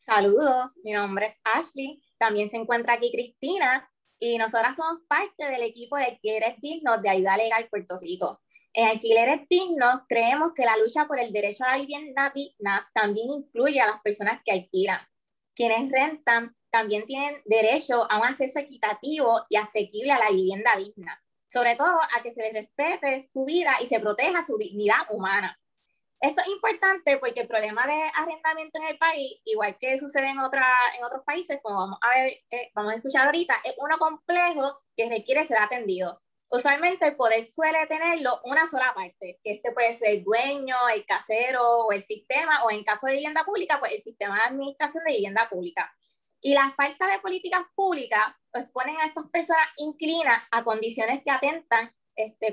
Saludos, mi nombre es Ashley, también se encuentra aquí Cristina y nosotras somos parte del equipo de Alquileres Dignos de Ayuda Legal Puerto Rico. En Alquileres Dignos creemos que la lucha por el derecho a la vivienda digna también incluye a las personas que alquilan. Quienes rentan también tienen derecho a un acceso equitativo y asequible a la vivienda digna, sobre todo a que se les respete su vida y se proteja su dignidad humana. Esto es importante porque el problema de arrendamiento en el país, igual que sucede en otros países, como vamos a escuchar ahorita, es uno complejo que requiere ser atendido. Usualmente el poder suele tenerlo una sola parte, que este puede ser el dueño, el casero o el sistema, o en caso de vivienda pública, pues el sistema de administración de vivienda pública. Y la falta de políticas públicas pues ponen a estas personas inquilinas a condiciones que atentan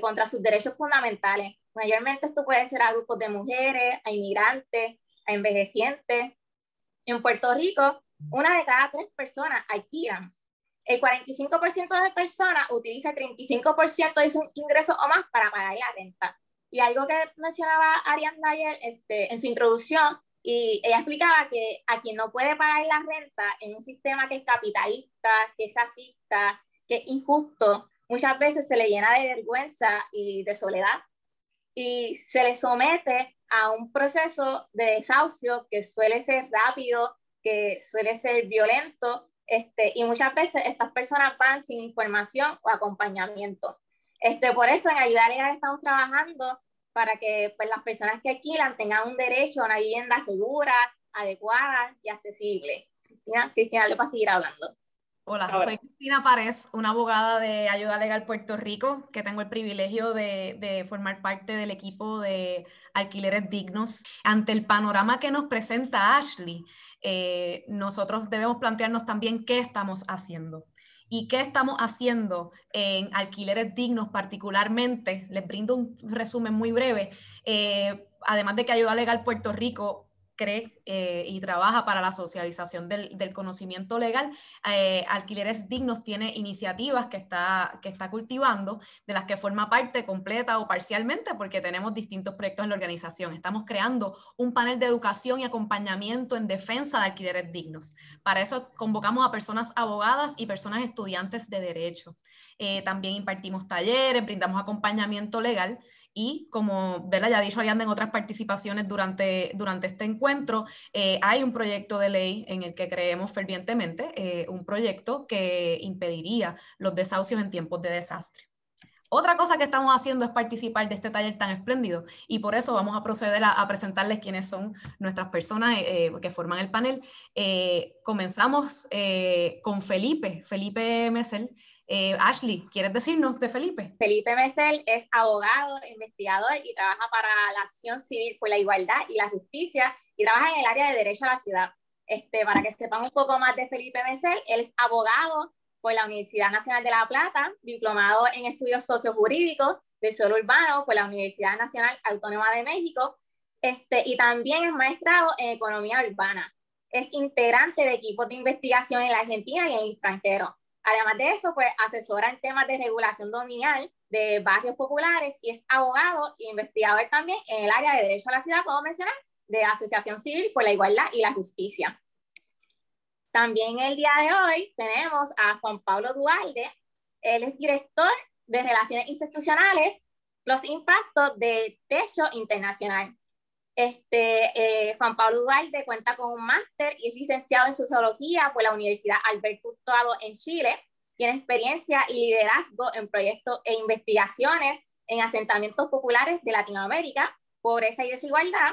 contra sus derechos fundamentales. Mayormente esto puede ser a grupos de mujeres, a inmigrantes, a envejecientes. En Puerto Rico, 1 de cada 3 personas alquilan. El 45% de personas utiliza el 35% de sus ingresos o más para pagar la renta. Y algo que mencionaba Ariadna ayer en su introducción, y ella explicaba que a quien no puede pagar la renta en un sistema que es capitalista, que es racista, que es injusto, muchas veces se le llena de vergüenza y de soledad y se le somete a un proceso de desahucio que suele ser rápido, que suele ser violento, y muchas veces estas personas van sin información o acompañamiento. Por eso en Ayuda Legal estamos trabajando para que pues, las personas que alquilan tengan un derecho a una vivienda segura, adecuada y accesible. Cristina, le va a seguir hablando. Hola, soy Cristina Párez, una abogada de Ayuda Legal Puerto Rico, que tengo el privilegio de formar parte del equipo de Alquileres Dignos. Ante el panorama que nos presenta Ashley, nosotros debemos plantearnos también qué estamos haciendo. ¿Y qué estamos haciendo en Alquileres Dignos particularmente? Les brindo un resumen muy breve. Además de que Ayuda Legal Puerto Rico cree y trabaja para la socialización del conocimiento legal, Alquileres Dignos tiene iniciativas que está cultivando, de las que forma parte completa o parcialmente, porque tenemos distintos proyectos en la organización. Estamos creando un panel de educación y acompañamiento en defensa de alquileres dignos. Para eso convocamos a personas abogadas y personas estudiantes de derecho. También impartimos talleres, brindamos acompañamiento legal. Y como ya ha dicho Ariadna en otras participaciones durante este encuentro, hay un proyecto de ley en el que creemos fervientemente, un proyecto que impediría los desahucios en tiempos de desastre. Otra cosa que estamos haciendo es participar de este taller tan espléndido y por eso vamos a proceder a presentarles quiénes son nuestras personas que forman el panel. Comenzamos con Felipe Mesel. Ashley, ¿quieres decirnos de Felipe? Felipe Mesel es abogado, investigador y trabaja para la Acción Civil por la Igualdad y la Justicia y trabaja en el área de Derecho a la Ciudad. Para que sepan un poco más de Felipe Mesel, él es abogado por la Universidad Nacional de La Plata, diplomado en Estudios Sociojurídicos del Suelo Urbano por la Universidad Nacional Autónoma de México, y también es maestrado en Economía Urbana. Es integrante de equipos de investigación en la Argentina y en el extranjero. Además de eso, pues asesora en temas de regulación dominial de barrios populares y es abogado e investigador también en el área de Derecho a la Ciudad, como mencioné, de Asociación Civil por la Igualdad y la Justicia. También el día de hoy tenemos a Juan Pablo Dualde. Él es director de Relaciones Institucionales, los impactos de Techo Internacional. Juan Pablo Dualde cuenta con un máster y es licenciado en Sociología por la Universidad Alberto Hurtado en Chile. Tiene experiencia y liderazgo en proyectos e investigaciones en asentamientos populares de Latinoamérica, pobreza y desigualdad,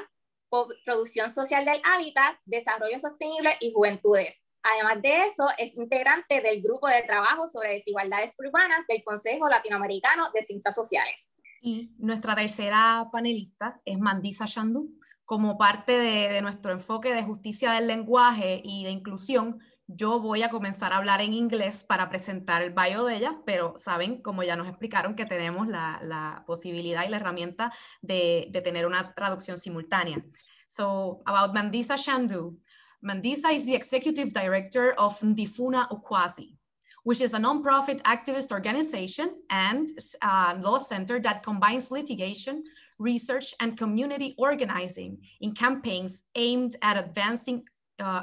producción social del hábitat, desarrollo sostenible y juventudes. Además de eso, es integrante del grupo de trabajo sobre desigualdades urbanas del Consejo Latinoamericano de Ciencias Sociales. Y nuestra tercera panelista es Mandisa Shandhu. Como parte de nuestro enfoque de justicia del lenguaje y de inclusión, yo voy a comenzar a hablar en inglés para presentar el bio de ella, pero saben, como ya nos explicaron, que tenemos la posibilidad y la herramienta de tener una traducción simultánea. So, about Mandisa Shandhu. Mandisa is the executive director of Ndifuna Ukwasi, which is a nonprofit activist organization and law center that combines litigation, research, and community organizing in campaigns aimed at advancing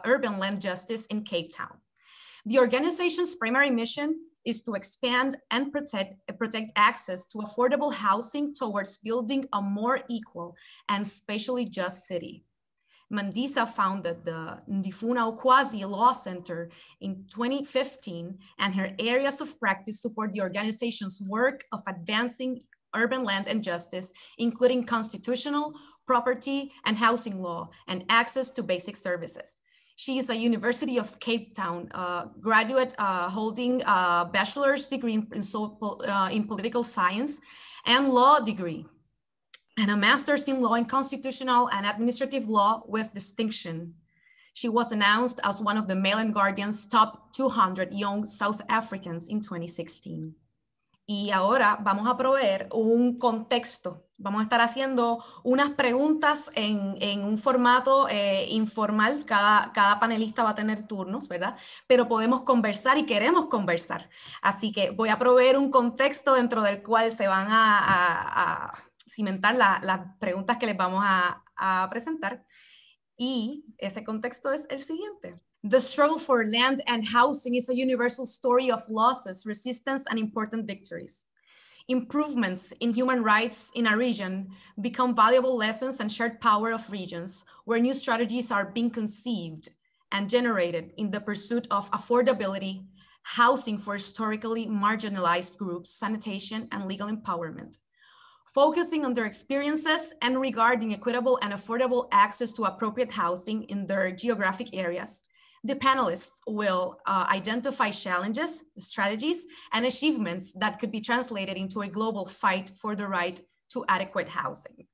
urban land justice in Cape Town. The organization's primary mission is to expand and protect access to affordable housing towards building a more equal and spatially just city. Mandisa founded the Ndifuna Ukwazi Law Center in 2015, and her areas of practice support the organization's work of advancing urban land and justice, including constitutional, property, and housing law, and access to basic services. She is a University of Cape Town graduate holding a bachelor's degree in political science and law degree, and a master's in law in constitutional and administrative law with distinction. She was announced as one of the Mail and Guardian's top 200 young South Africans in 2016. Y ahora vamos a proveer un contexto. Vamos a estar haciendo unas preguntas en un formato informal. Cada panelista va a tener turnos, ¿verdad? Pero podemos conversar y queremos conversar. Así que voy a proveer un contexto dentro del cual se van a cimentar las preguntas que les vamos a presentar. Y ese contexto es el siguiente. The struggle for land and housing is a universal story of losses, resistance, and important victories. Improvements in human rights in a region become valuable lessons and shared power of regions where new strategies are being conceived and generated in the pursuit of affordability, housing for historically marginalized groups, sanitation, and legal empowerment. Focusing on their experiences and regarding equitable and affordable access to appropriate housing in their geographic areas, the panelists will identify challenges, strategies, and achievements that could be translated into a global fight for the right to adequate housing.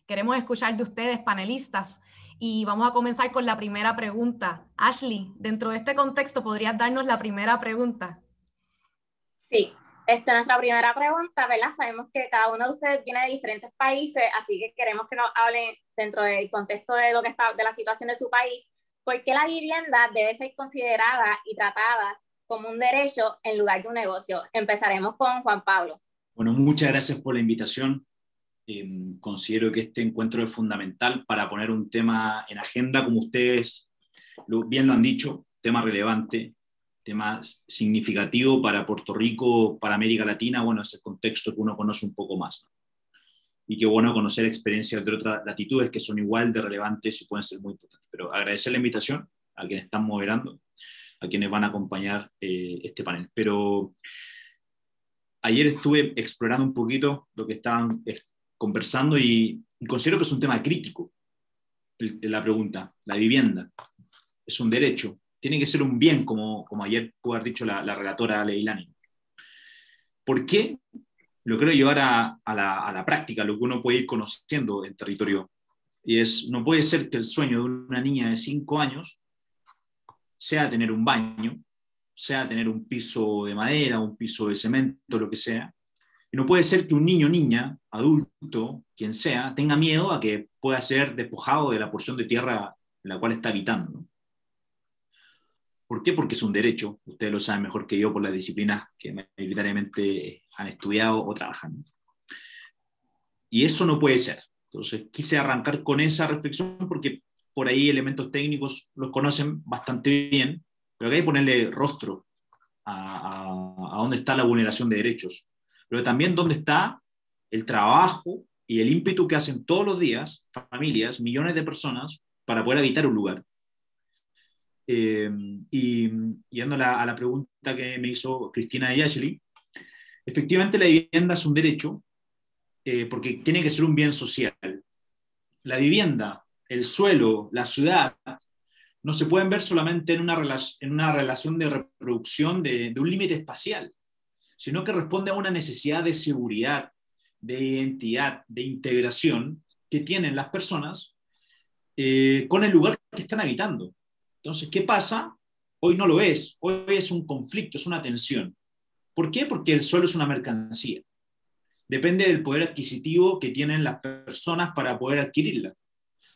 Queremos escuchar de ustedes, panelistas, y vamos a comenzar con la primera pregunta. Ashley, dentro de este contexto, ¿podrías darnos la primera pregunta? Sí, nuestra primera pregunta, ¿verdad? Sabemos que cada uno de ustedes viene de diferentes países, así que queremos que nos hablen dentro del contexto de de la situación de su país. ¿Por qué la vivienda debe ser considerada y tratada como un derecho en lugar de un negocio? Empezaremos con Juan Pablo. Bueno, muchas gracias por la invitación. Considero que este encuentro es fundamental para poner un tema en agenda, como ustedes bien lo han dicho, tema relevante, tema significativo para Puerto Rico, para América Latina, bueno, es el contexto que uno conoce un poco más, ¿no? Y qué bueno conocer experiencias de otras latitudes que son igual de relevantes y pueden ser muy importantes. Pero agradecer la invitación a quienes están moderando, a quienes van a acompañar este panel. Pero ayer estuve explorando un poquito lo que estaban conversando y considero que es un tema crítico. La pregunta, la vivienda, es un derecho, tiene que ser un bien, como ayer pudo haber dicho la relatora Leilani. ¿Por qué? Lo quiero llevar a la práctica, lo que uno puede ir conociendo en territorio. Y no puede ser que el sueño de una niña de 5 años sea tener un baño, sea tener un piso de madera, un piso de cemento, lo que sea. Y no puede ser que un niño, niña, adulto, quien sea, tenga miedo a que pueda ser despojado de la porción de tierra en la cual está habitando, ¿no? ¿Por qué? Porque es un derecho. Ustedes lo saben mejor que yo por las disciplinas que mayoritariamente han estudiado o trabajan. Y eso no puede ser. Entonces quise arrancar con esa reflexión porque por ahí elementos técnicos los conocen bastante bien, pero hay que ponerle rostro a dónde está la vulneración de derechos. Pero también dónde está el trabajo y el ímpetu que hacen todos los días familias, millones de personas, para poder habitar un lugar. Y yendo a la pregunta que me hizo Cristina y Ashley, efectivamente la vivienda es un derecho porque tiene que ser un bien social. La vivienda, el suelo, la ciudad, no se pueden ver solamente en una relación de reproducción de un límite espacial, sino que responde a una necesidad de seguridad, de identidad, de integración que tienen las personas con el lugar que están habitando. Entonces, ¿qué pasa? Hoy no lo es. Hoy es un conflicto, es una tensión. ¿Por qué? Porque el suelo es una mercancía. Depende del poder adquisitivo que tienen las personas para poder adquirirla.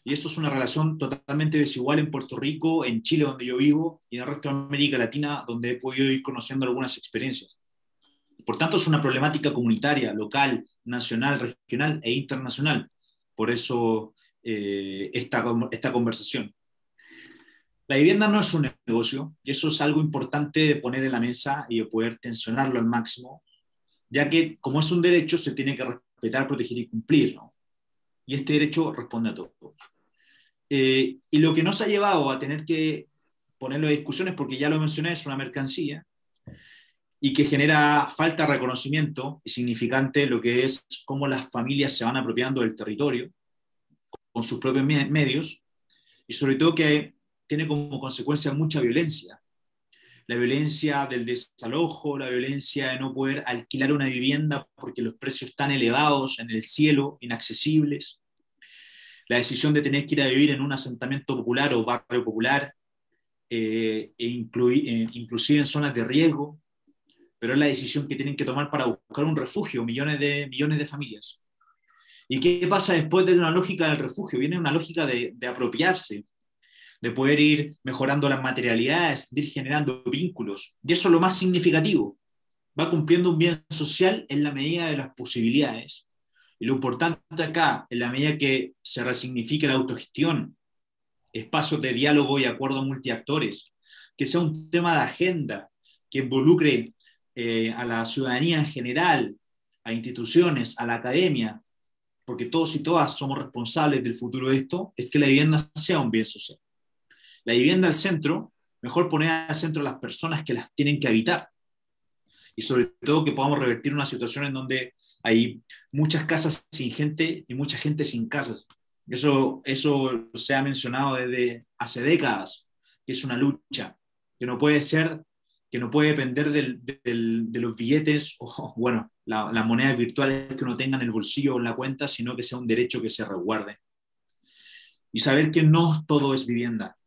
Y eso es una relación totalmente desigual en Puerto Rico, en Chile, donde yo vivo, y en el resto de América Latina, donde he podido ir conociendo algunas experiencias. Por tanto, es una problemática comunitaria, local, nacional, regional e internacional. Por eso esta conversación. La vivienda no es un negocio, y eso es algo importante de poner en la mesa y de poder tensionarlo al máximo, ya que como es un derecho se tiene que respetar, proteger y cumplir, ¿no? Y este derecho responde a todo. Y lo que nos ha llevado a tener que ponerlo en discusiones, porque ya lo mencioné, es una mercancía, y que genera falta de reconocimiento y significante lo que es cómo las familias se van apropiando del territorio con sus propios medios, y sobre todo que tiene como consecuencia mucha violencia. La violencia del desalojo, la violencia de no poder alquilar una vivienda porque los precios están elevados en el cielo, inaccesibles, la decisión de tener que ir a vivir en un asentamiento popular o barrio popular, inclusive en zonas de riesgo, pero es la decisión que tienen que tomar para buscar un refugio, millones de familias. ¿Y qué pasa después de una lógica del refugio? Viene una lógica de apropiarse, de poder ir mejorando las materialidades, de ir generando vínculos. Y eso es lo más significativo. Va cumpliendo un bien social en la medida de las posibilidades. Y lo importante acá, en la medida que se resignifique la autogestión, espacios de diálogo y acuerdo multiactores, que sea un tema de agenda, que involucre a la ciudadanía en general, a instituciones, a la academia, porque todos y todas somos responsables del futuro de esto, es que la vivienda sea un bien social. La vivienda al centro, mejor poner al centro a las personas que las tienen que habitar. Y sobre todo que podamos revertir una situación en donde hay muchas casas sin gente y mucha gente sin casas. Eso se ha mencionado desde hace décadas, que es una lucha, que no puede ser, que no puede depender de los billetes o, bueno, las monedas virtuales que uno tenga en el bolsillo o en la cuenta, sino que sea un derecho que se resguarde. Y saber que no todo es vivienda,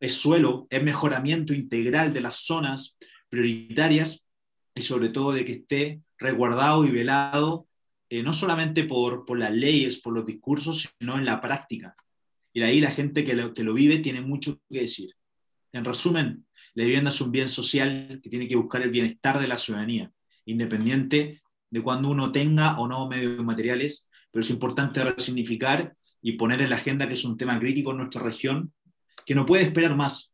es suelo, es mejoramiento integral de las zonas prioritarias y sobre todo de que esté resguardado y velado no solamente por las leyes, por los discursos, sino en la práctica. Y de ahí la gente que lo vive tiene mucho que decir. En resumen, la vivienda es un bien social que tiene que buscar el bienestar de la ciudadanía, independiente de cuando uno tenga o no medios materiales, pero es importante resignificar y poner en la agenda que es un tema crítico en nuestra región, que no puede esperar más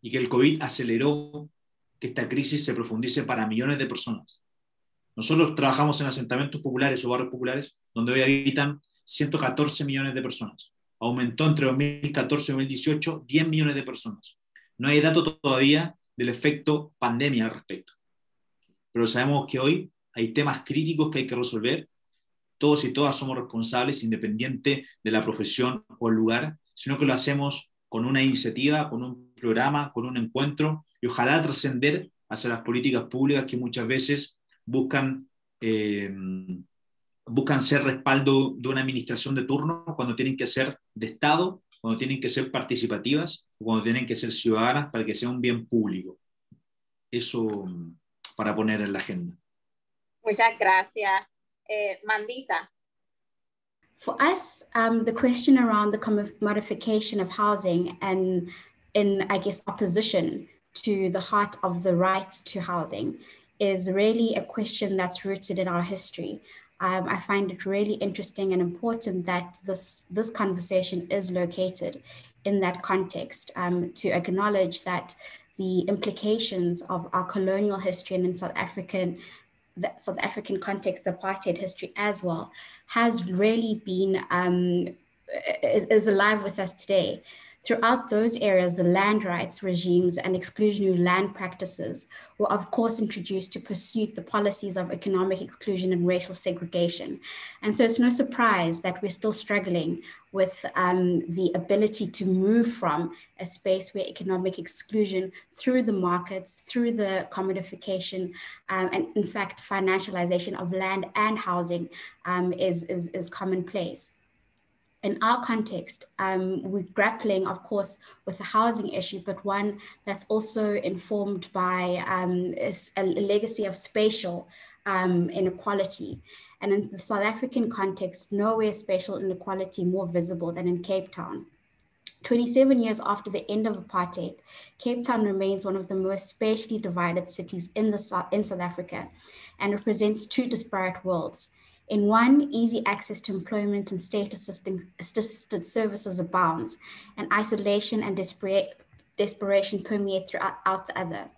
y que el COVID aceleró que esta crisis se profundice para millones de personas. Nosotros trabajamos en asentamientos populares o barrios populares donde hoy habitan 114 millones de personas. Aumentó entre 2014 y 2018 10 millones de personas. No hay dato todavía del efecto pandemia al respecto. Pero sabemos que hoy hay temas críticos que hay que resolver. Todos y todas somos responsables, independiente de la profesión o el lugar, sino que lo hacemos con una iniciativa, con un programa, con un encuentro, y ojalá trascender hacia las políticas públicas que muchas veces buscan ser respaldo de una administración de turno cuando tienen que ser de Estado, cuando tienen que ser participativas, cuando tienen que ser ciudadanas para que sea un bien público. Eso para poner en la agenda. Muchas gracias. Mandisa. For us, the question around the commodification of housing and in, I guess, opposition to the heart of the right to housing is really a question that's rooted in our history. I find it really interesting and important that this conversation is located in that context, to acknowledge that the implications of our colonial history and in the South African context, the apartheid history as well, has really been, is alive with us today. Throughout those areas, the land rights regimes and exclusionary land practices were of course introduced to pursue the policies of economic exclusion and racial segregation. And so it's no surprise that we're still struggling with the ability to move from a space where economic exclusion through the markets, through the commodification, and in fact, financialization of land and housing is commonplace. In our context, we're grappling, of course, with the housing issue, but one that's also informed by a legacy of spatial inequality. And in the South African context, nowhere is spatial inequality more visible than in Cape Town. 27 years after the end of apartheid, Cape Town remains one of the most spatially divided cities in South Africa and represents two disparate worlds. In one, easy access to employment and state-assisted services abounds, and isolation and desperation permeate throughout the other.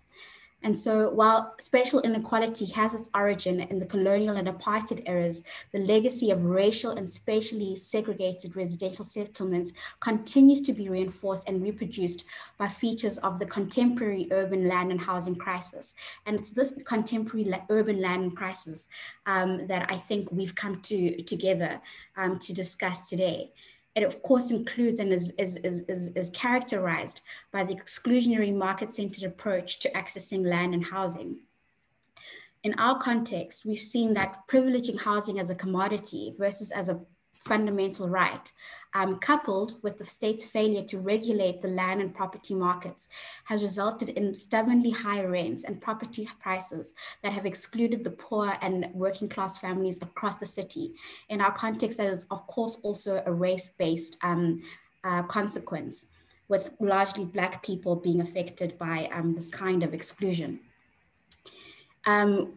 And so while spatial inequality has its origin in the colonial and apartheid eras, the legacy of racial and spatially segregated residential settlements continues to be reinforced and reproduced by features of the contemporary urban land and housing crisis. And it's this contemporary urban land and crisis that I think we've come together to discuss today. It of course includes and is characterized by the exclusionary market-centered approach to accessing land and housing. In our context, we've seen that privileging housing as a commodity versus as a fundamental right, coupled with the state's failure to regulate the land and property markets, has resulted in stubbornly high rents and property prices that have excluded the poor and working class families across the city. In our context, that is of course also a race-based consequence, with largely Black people being affected by this kind of exclusion.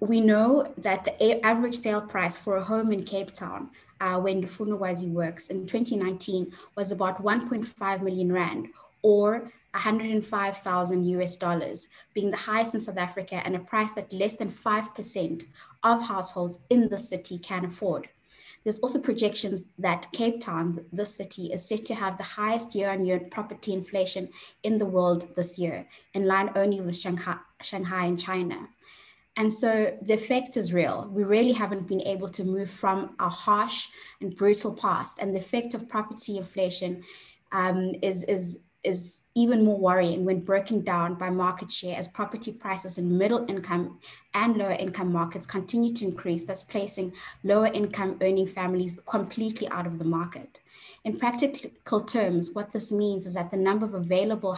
We know that the average sale price for a home in Cape Town, where Ndufuna works, in 2019 was about 1.5 million rand, or 105,000 US dollars, being the highest in South Africa and a price that less than 5% of households in the city can afford. There's also projections that Cape Town, the city, is set to have the highest year-on-year property inflation in the world this year, in line only with Shanghai and China. And so the effect is real. We really haven't been able to move from a harsh and brutal past. And the effect of property inflation is even more worrying when broken down by market share, as property prices in middle income and lower income markets continue to increase, thus placing lower income earning families completely out of the market. In practical terms, what this means is that the number of available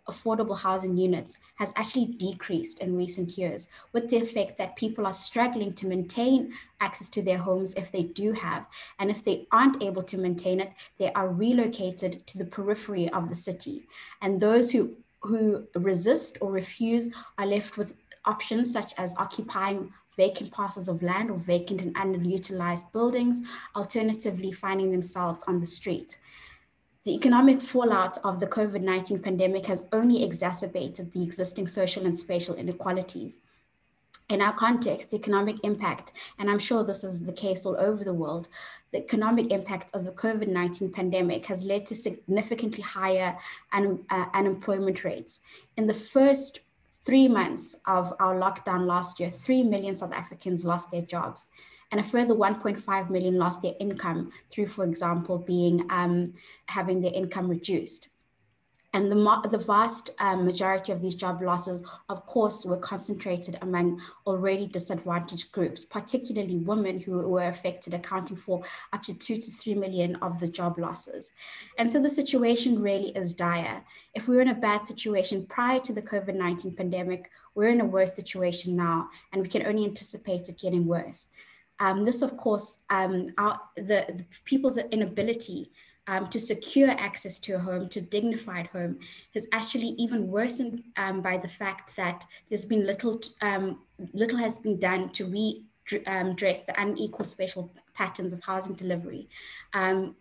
affordable housing units has actually decreased in recent years, with the effect that people are struggling to maintain access to their homes if they do have, and if they aren't able to maintain it, they are relocated to the periphery of the city. And those who resist or refuse are left with options such as occupying vacant parcels of land or vacant and underutilized buildings, alternatively finding themselves on the street. The economic fallout of the COVID-19 pandemic has only exacerbated the existing social and spatial inequalities. In our context, the economic impact, and I'm sure this is the case all over the world, the economic impact of the COVID-19 pandemic has led to significantly higher unemployment rates. In the first 3 months of our lockdown last year, 3 million South Africans lost their jobs, and a further 1.5 million lost their income through, for example, being having their income reduced. And the vast majority of these job losses, of course, were concentrated among already disadvantaged groups, particularly women who were affected, accounting for up to 2 to 3 million of the job losses. And so the situation really is dire. If we were in a bad situation prior to the COVID-19 pandemic, we're in a worse situation now, and we can only anticipate it getting worse. This, of course, the people's inability to secure access to a home, to a dignified home, is actually even worsened by the fact that there's been little has been done to redress the unequal spatial patterns of housing delivery.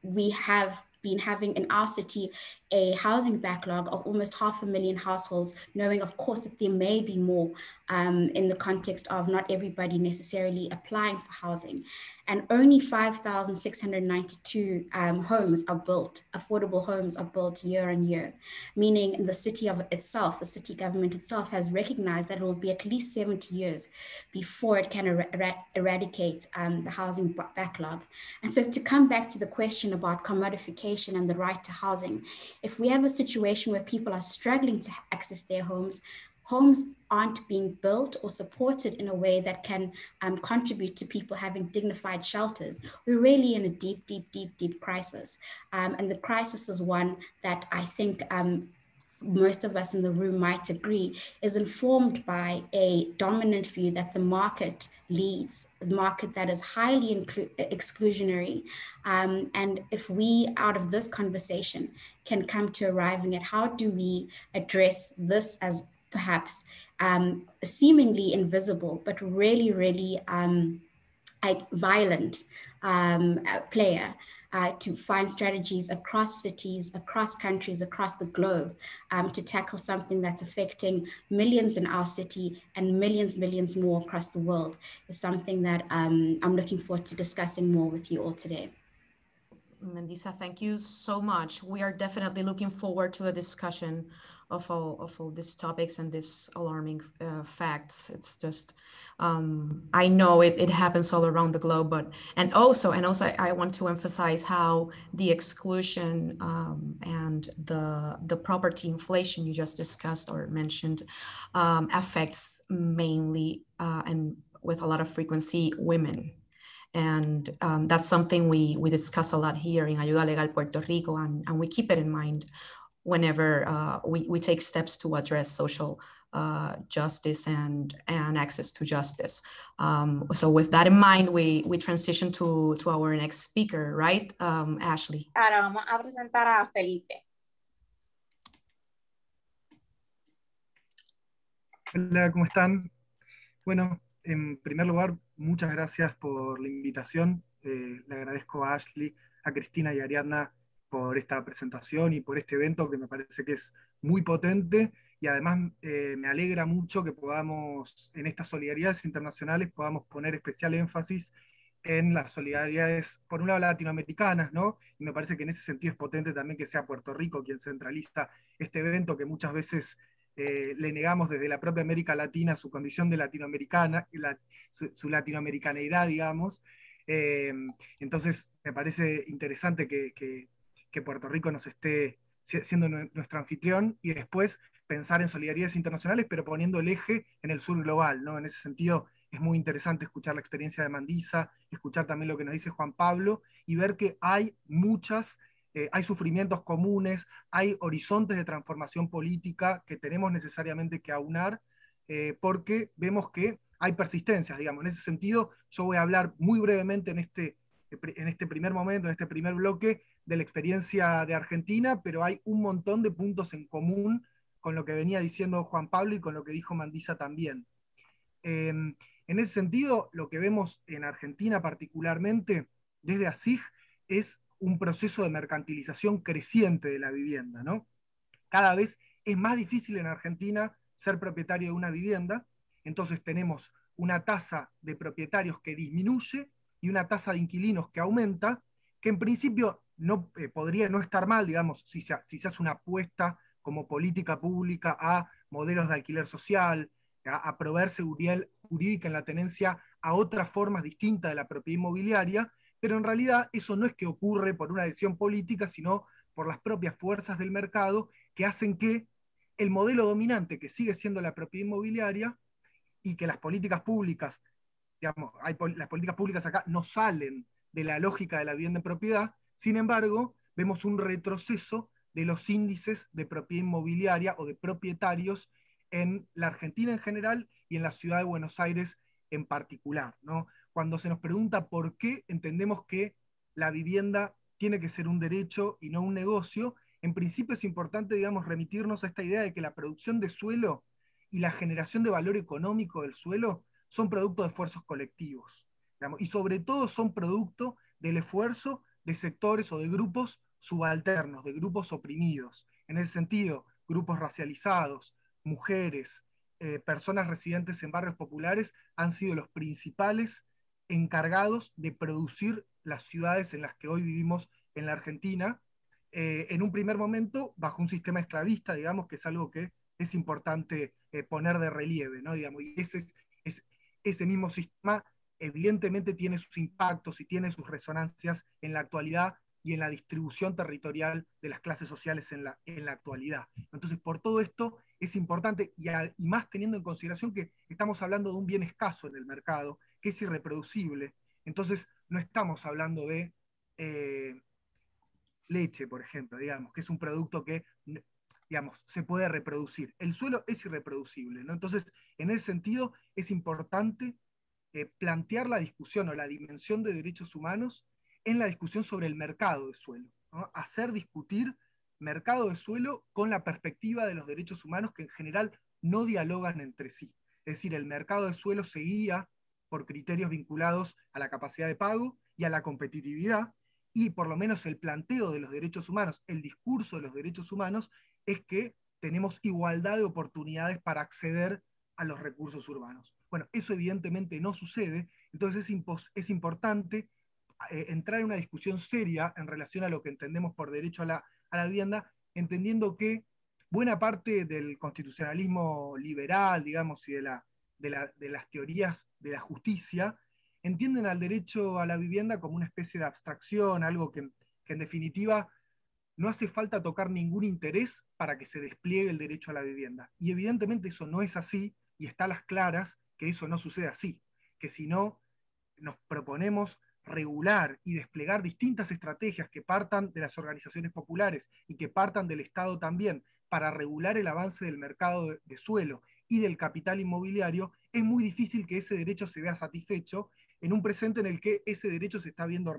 We have been having in our city a housing backlog of almost 500,000 households, knowing of course that there may be more in the context of not everybody necessarily applying for housing. And only 5,692 homes are built, affordable homes are built year on year, meaning the city itself, the city government itself has recognized that it will be at least 70 years before it can eradicate the housing backlog. And so to come back to the question about commodification and the right to housing, if we have a situation where people are struggling to access their homes, homes aren't being built or supported in a way that can contribute to people having dignified shelters, we're really in a deep, deep, deep, deep crisis. And the crisis is one that I think most of us in the room might agree is informed by a dominant view that the market leads, the market that is highly exclusionary. And if we, out of this conversation, can come to arriving at how do we address this as perhaps seemingly invisible, but really, really violent player, to find strategies across cities, across countries, across the globe, to tackle something that's affecting millions in our city and millions more across the world, is something that I'm looking forward to discussing more with you all today. Mandisa, thank you so much. We are definitely looking forward to a discussion of all these topics and these alarming facts. It's just, I know it happens all around the globe, and also I want to emphasize how the exclusion and the property inflation you just discussed or mentioned affects mainly and with a lot of frequency women. And that's something we discuss a lot here in Ayuda Legal Puerto Rico, and we keep it in mind whenever we take steps to address social justice and access to justice. So with that in mind, we transition to our next speaker, right, Ashley? Ahora vamos a presentar a Felipe. Hola, ¿cómo están? Bueno, en primer lugar, muchas gracias por la invitación. Le agradezco a Ashley, a Cristina y a Ariadna por esta presentación y por este evento que me parece que es muy potente, y además me alegra mucho que podamos, en estas solidaridades internacionales, podamos poner especial énfasis en las solidaridades, por un lado, latinoamericanas, ¿no? Y me parece que en ese sentido es potente también que sea Puerto Rico quien centraliza este evento, que muchas veces le negamos desde la propia América Latina su condición de latinoamericana, su latinoamericaneidad, digamos. Entonces me parece interesante que Puerto Rico nos esté siendo nuestro anfitrión, y después pensar en solidaridades internacionales, pero poniendo el eje en el sur global, ¿no? En ese sentido es muy interesante escuchar la experiencia de Mandisa, escuchar también lo que nos dice Juan Pablo, y ver que hay hay sufrimientos comunes, hay horizontes de transformación política que tenemos necesariamente que aunar, porque vemos que hay persistencias, digamos. En ese sentido, yo voy a hablar muy brevemente en este primer momento, en este primer bloque, de la experiencia de Argentina, pero hay un montón de puntos en común con lo que venía diciendo Juan Pablo y con lo que dijo Mandisa también. En ese sentido, lo que vemos en Argentina particularmente, desde ASIG, es un proceso de mercantilización creciente de la vivienda, ¿no? Cada vez es más difícil en Argentina ser propietario de una vivienda, entonces tenemos una tasa de propietarios que disminuye y una tasa de inquilinos que aumenta, que en principio no podría no estar mal, digamos, si se hace una apuesta como política pública a modelos de alquiler social, a proveer seguridad jurídica en la tenencia a otras formas distintas de la propiedad inmobiliaria, pero en realidad eso no es que ocurre por una decisión política, sino por las propias fuerzas del mercado que hacen que el modelo dominante, que sigue siendo la propiedad inmobiliaria, y que las políticas públicas, digamos, las políticas públicas acá no salen de la lógica de la vivienda en propiedad, sin embargo, vemos un retroceso de los índices de propiedad inmobiliaria o de propietarios en la Argentina en general y en la ciudad de Buenos Aires en particular, ¿no? Cuando se nos pregunta por qué entendemos que la vivienda tiene que ser un derecho y no un negocio, en principio es importante, digamos, remitirnos a esta idea de que la producción de suelo y la generación de valor económico del suelo son producto de esfuerzos colectivos, digamos, y sobre todo son producto del esfuerzo de sectores o de grupos subalternos, de grupos oprimidos. En ese sentido, grupos racializados, mujeres, personas residentes en barrios populares han sido los principales encargados de producir las ciudades en las que hoy vivimos en la Argentina, en un primer momento bajo un sistema esclavista, digamos, que es algo que es importante poner de relieve, ¿no? Digamos, y ese mismo sistema evidentemente tiene sus impactos y tiene sus resonancias en la actualidad y en la distribución territorial de las clases sociales en la actualidad. Entonces, por todo esto es importante, y más teniendo en consideración que estamos hablando de un bien escaso en el mercado, que es irreproducible. Entonces, no estamos hablando de leche, por ejemplo, digamos, que es un producto que, digamos, se puede reproducir. El suelo es irreproducible, ¿no? Entonces, en ese sentido, es importante plantear la discusión o la dimensión de derechos humanos en la discusión sobre el mercado de suelo, ¿no? Hacer discutir mercado de suelo con la perspectiva de los derechos humanos, que en general no dialogan entre sí. Es decir, el mercado de suelo se guía por criterios vinculados a la capacidad de pago y a la competitividad, y por lo menos el planteo de los derechos humanos, el discurso de los derechos humanos, es que tenemos igualdad de oportunidades para acceder a los recursos urbanos. Bueno, eso evidentemente no sucede, entonces es importante entrar en una discusión seria en relación a lo que entendemos por derecho a la vivienda, entendiendo que buena parte del constitucionalismo liberal, digamos, y de las teorías de la justicia, entienden al derecho a la vivienda como una especie de abstracción, algo que en definitiva no hace falta tocar ningún interés para que se despliegue el derecho a la vivienda. Y evidentemente eso no es así, y está a las claras que eso no sucede así, que si no nos proponemos regular y desplegar distintas estrategias que partan de las organizaciones populares y que partan del Estado también para regular el avance del mercado de suelo y del capital inmobiliario, es muy difícil que ese derecho se vea satisfecho en un presente en el que ese derecho se está viendo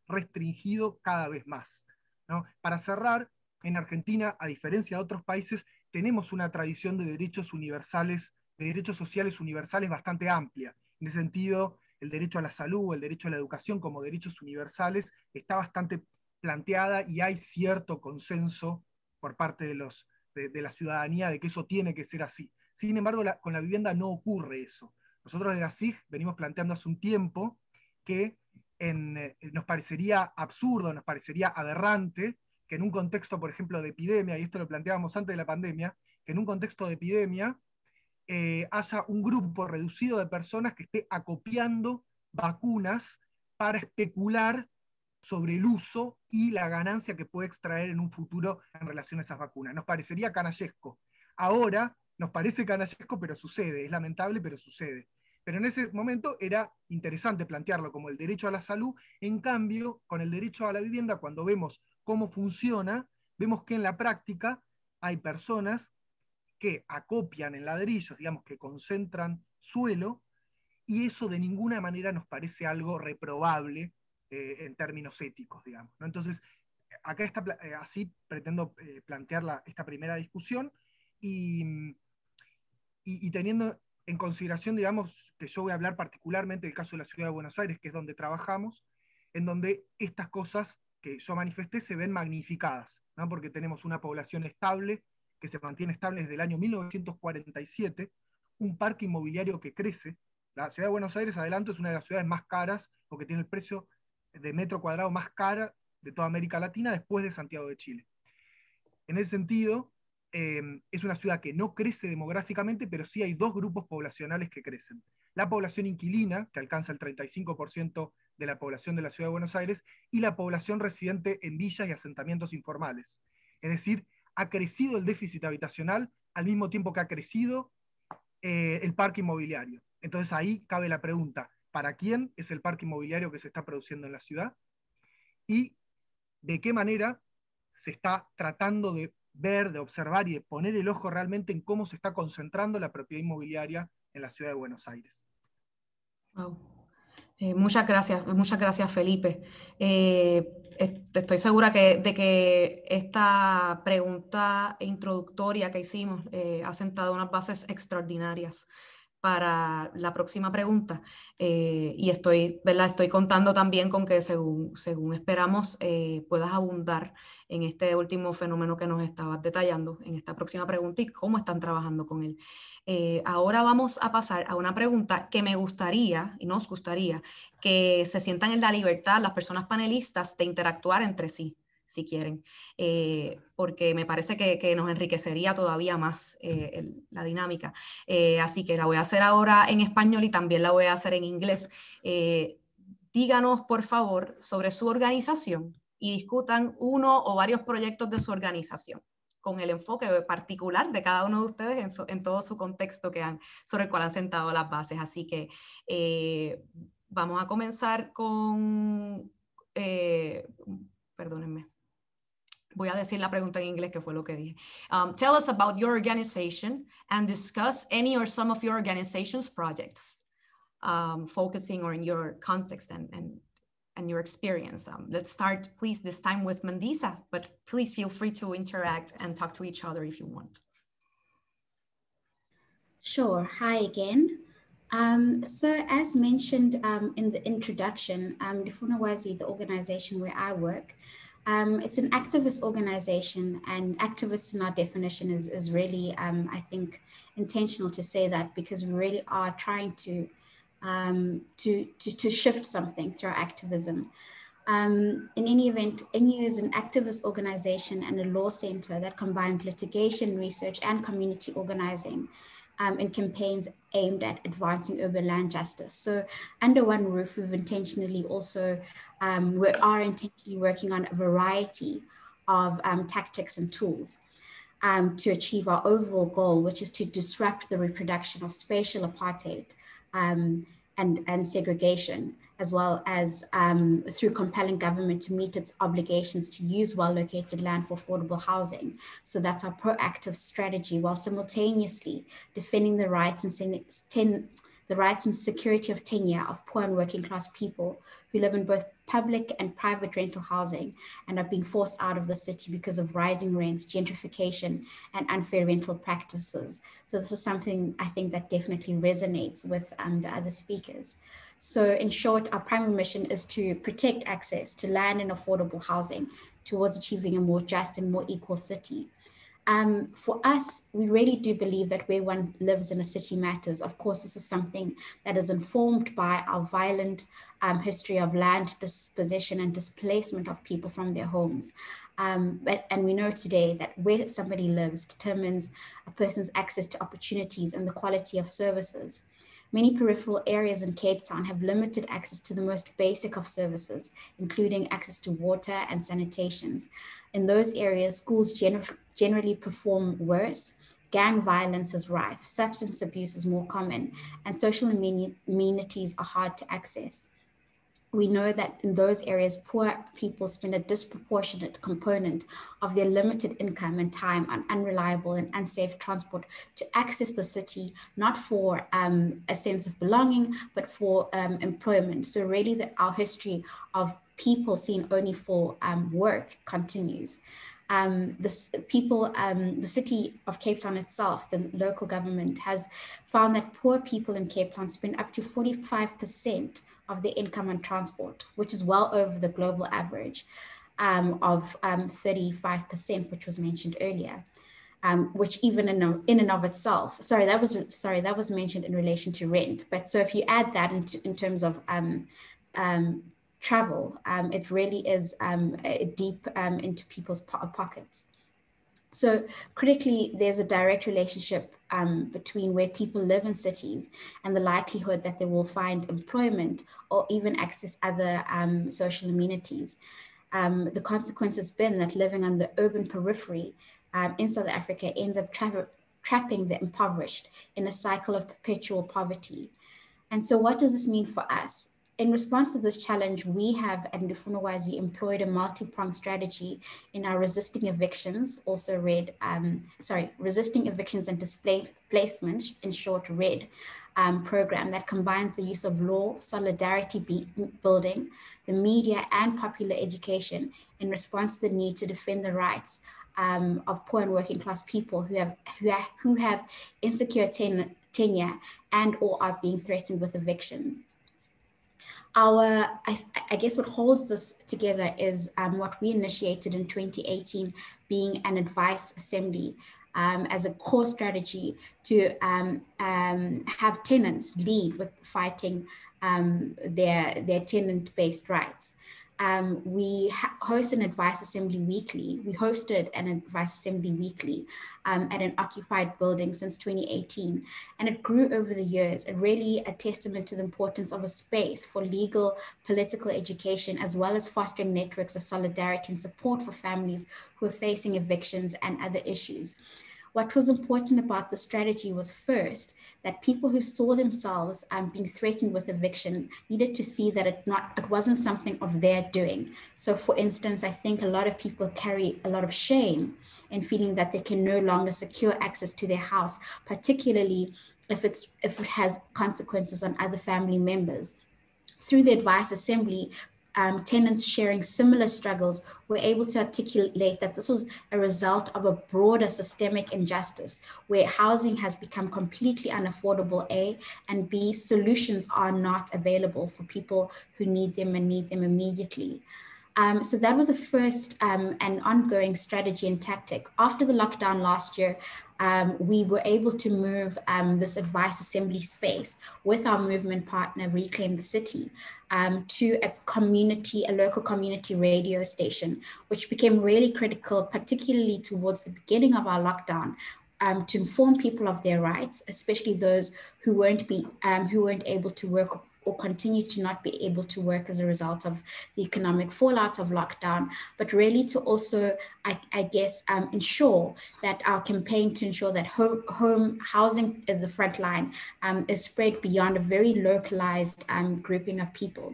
restringido cada vez más, ¿no? Para cerrar, en Argentina, a diferencia de otros países, tenemos una tradición de derechos universales, de derechos sociales universales bastante amplia. En ese sentido, el derecho a la salud, el derecho a la educación como derechos universales está bastante planteada y hay cierto consenso por parte de la ciudadanía de que eso tiene que ser así. Sin embargo, con la vivienda no ocurre eso. Nosotros desde ASIG venimos planteando hace un tiempo que nos parecería absurdo, nos parecería aberrante que en un contexto, por ejemplo, de epidemia, y esto lo planteábamos antes de la pandemia, que en un contexto de epidemia haya un grupo reducido de personas que esté acopiando vacunas para especular sobre el uso y la ganancia que puede extraer en un futuro en relación a esas vacunas. Nos parecería canallesco. Ahora nos parece canallesco, pero sucede, es lamentable, pero sucede. Pero en ese momento era interesante plantearlo como el derecho a la salud. En cambio, con el derecho a la vivienda, cuando vemos cómo funciona, vemos que en la práctica hay personas que acopian en ladrillos, digamos, que concentran suelo, y eso de ninguna manera nos parece algo reprobable en términos éticos, digamos, ¿no? Entonces, acá está, así pretendo plantear esta primera discusión, y teniendo en consideración, digamos, que yo voy a hablar particularmente del caso de la Ciudad de Buenos Aires, que es donde trabajamos, en donde estas cosas que yo manifesté se ven magnificadas, ¿no? Porque tenemos una población estable, que se mantiene estable desde el año 1947, un parque inmobiliario que crece. La Ciudad de Buenos Aires, adelanto, es una de las ciudades más caras, porque tiene el precio de metro cuadrado más cara de toda América Latina después de Santiago de Chile. En ese sentido, es una ciudad que no crece demográficamente, pero sí hay dos grupos poblacionales que crecen. La población inquilina, que alcanza el 35% de la población de la Ciudad de Buenos Aires, y la población residente en villas y asentamientos informales. Es decir, ha crecido el déficit habitacional al mismo tiempo que ha crecido el parque inmobiliario. Entonces ahí cabe la pregunta, ¿para quién es el parque inmobiliario que se está produciendo en la ciudad? Y de qué manera se está tratando de ver, de observar y de poner el ojo realmente en cómo se está concentrando la propiedad inmobiliaria en la Ciudad de Buenos Aires. Wow. Muchas gracias Felipe. Estoy segura de que esta pregunta introductoria que hicimos ha sentado unas bases extraordinarias para la próxima pregunta, y estoy contando también con que según esperamos puedas abundar en este último fenómeno que nos estabas detallando en esta próxima pregunta y cómo están trabajando con él. Ahora vamos a pasar a una pregunta que me gustaría y nos gustaría que se sientan en la libertad las personas panelistas de interactuar entre sí, si quieren, porque me parece que nos enriquecería todavía más la dinámica. Así que la voy a hacer ahora en español y también la voy a hacer en inglés. Díganos, por favor, sobre su organización y discutan uno o varios proyectos de su organización, con el enfoque particular de cada uno de ustedes en todo su contexto sobre el cual han sentado las bases. Así que vamos a comenzar con... perdónenme. Voy a decir la pregunta en inglés, que fue lo que dije. Tell us about your organization and discuss any or some of your organization's projects, focusing on your context and your experience. Let's start, please, this time with Mandisa, but please feel free to interact and talk to each other if you want. Sure. Hi again. So as mentioned in the introduction, Ndifunawazi, the organization where I work, it's an activist organization, and activists in our definition is really, I think, intentional to say that, because we really are trying to shift something through our activism. In any event, NU is an activist organization and a law center that combines litigation, research, and community organizing in campaigns aimed at advancing urban land justice. So under one roof, we've intentionally also, we are intentionally working on a variety of tactics and tools to achieve our overall goal, which is to disrupt the reproduction of spatial apartheid and segregation, as well as through compelling government to meet its obligations to use well-located land for affordable housing. So that's our proactive strategy, while simultaneously defending the rights and security of tenure of poor and working class people who live in both public and private rental housing and are being forced out of the city because of rising rents, gentrification, and unfair rental practices. So this is something I think that definitely resonates with the other speakers. So in short, our primary mission is to protect access to land and affordable housing towards achieving a more just and more equal city. For us, we really do believe that where one lives in a city matters. Of course, this is something that is informed by our violent history of land dispossession and displacement of people from their homes. And we know today that where somebody lives determines a person's access to opportunities and the quality of services. Many peripheral areas in Cape Town have limited access to the most basic of services, including access to water and sanitations. In those areas, schools generally perform worse, gang violence is rife, substance abuse is more common, and social amenities are hard to access. We know that in those areas, poor people spend a disproportionate component of their limited income and time on unreliable and unsafe transport to access the city, not for a sense of belonging, but for employment. So really our history of people seen only for work continues. The city of Cape Town itself, the local government, has found that poor people in Cape Town spend up to 45% of their income on transport, which is well over the global average of 35%, which was mentioned earlier. Which even in and of itself, that was mentioned in relation to rent. But so if you add that in terms of travel, it really is deep into people's pockets. So critically, there's a direct relationship between where people live in cities and the likelihood that they will find employment or even access other social amenities. The consequence has been that living on the urban periphery in South Africa ends up trapping the impoverished in a cycle of perpetual poverty. And so what does this mean for us? In response to this challenge, we have at Ndifunawazi employed a multi-pronged strategy in our Resisting Evictions, also Resisting Evictions and Displacement, in short, RED, program that combines the use of law, solidarity building, the media, and popular education in response to the need to defend the rights of poor and working class people who have insecure tenure and or are being threatened with eviction. I guess what holds this together is what we initiated in 2018, being an advice assembly as a core strategy to have tenants lead with fighting their tenant-based rights. We host an advice assembly weekly. We hosted an advice assembly weekly at an occupied building since 2018, and it grew over the years. It really a testament to the importance of a space for legal, political education, as well as fostering networks of solidarity and support for families who are facing evictions and other issues. What was important about the strategy was first, that people who saw themselves being threatened with eviction needed to see that it wasn't something of their doing. So for instance, I think a lot of people carry a lot of shame in feeling that they can no longer secure access to their house, particularly if it has consequences on other family members. Through the advice assembly, tenants sharing similar struggles were able to articulate that this was a result of a broader systemic injustice where housing has become completely unaffordable, A, and B, solutions are not available for people who need them and need them immediately. So that was the first and ongoing strategy and tactic. After the lockdown last year, we were able to move this advice assembly space with our movement partner, Reclaim the City, to a local community radio station, which became really critical, particularly towards the beginning of our lockdown, to inform people of their rights, especially those who weren't able to work or continue to not be able to work as a result of the economic fallout of lockdown, but really to also, I guess, ensure that our campaign to ensure that home housing is the front line is spread beyond a very localized grouping of people.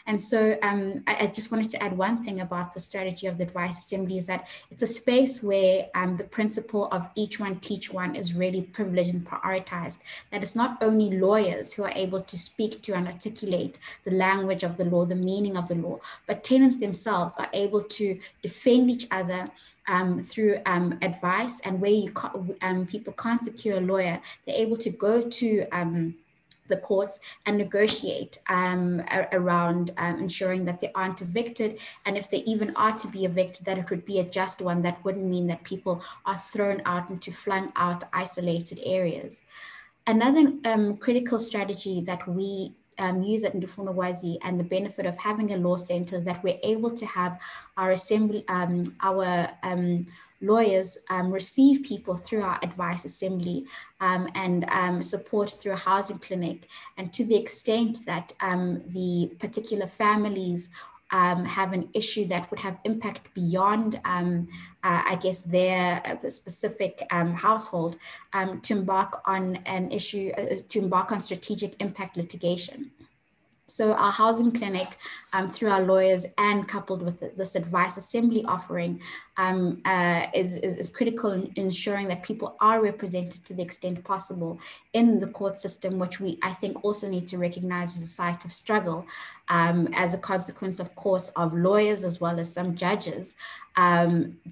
And so I just wanted to add one thing about the strategy of the Advice Assembly is that it's a space where the principle of each one teach one is really privileged and prioritized, that it's not only lawyers who are able to speak to and articulate the language of the law, the meaning of the law, but tenants themselves are able to defend each other through advice, and where people can't secure a lawyer, they're able to go to the courts and negotiate around ensuring that they aren't evicted, and if they even are to be evicted, that it would be a just one that wouldn't mean that people are thrown out into flung out isolated areas. Another critical strategy that we use at Ndufuna Wazi, and the benefit of having a law center, is that we're able to have our assembly, lawyers receive people through our advice assembly and support through a housing clinic. And to the extent that the particular families have an issue that would have impact beyond, I guess, their specific household, to embark on an issue, to embark on strategic impact litigation. So our housing clinic, through our lawyers and coupled with this advice assembly offering, is critical in ensuring that people are represented to the extent possible in the court system, which I think also need to recognize as a site of struggle, as a consequence, of course, of lawyers as well as some judges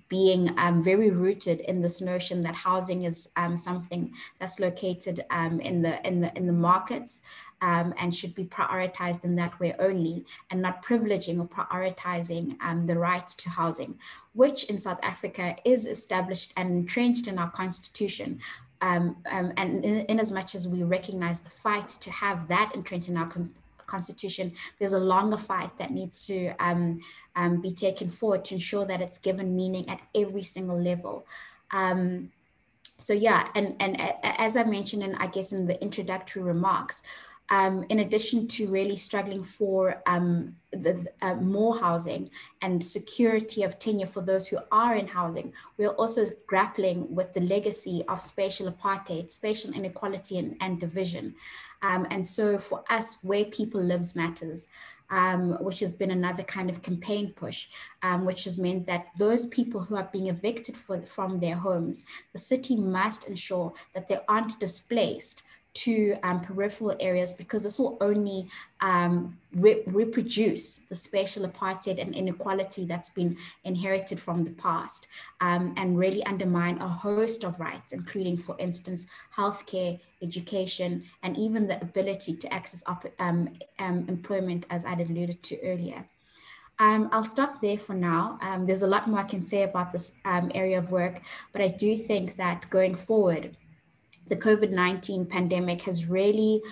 being very rooted in this notion that housing is something that's located in the markets. And should be prioritized in that way only, and not privileging or prioritizing the right to housing, which in South Africa is established and entrenched in our constitution. And in as much as we recognize the fight to have that entrenched in our constitution, there's a longer fight that needs to be taken forward to ensure that it's given meaning at every single level. So yeah, and as I mentioned, and I guess in the introductory remarks, in addition to really struggling for more housing and security of tenure for those who are in housing, we're also grappling with the legacy of spatial apartheid, spatial inequality and division. And so for us, where people lives matters. Which has been another kind of campaign push, which has meant that those people who are being evicted from their homes, the city must ensure that they aren't displaced to peripheral areas, because this will only reproduce the spatial apartheid and inequality that's been inherited from the past, and really undermine a host of rights, including, for instance, healthcare, education, and even the ability to access employment, as I alluded to earlier. I'll stop there for now. There's a lot more I can say about this area of work, but I do think that going forward, the COVID-19 pandemic has really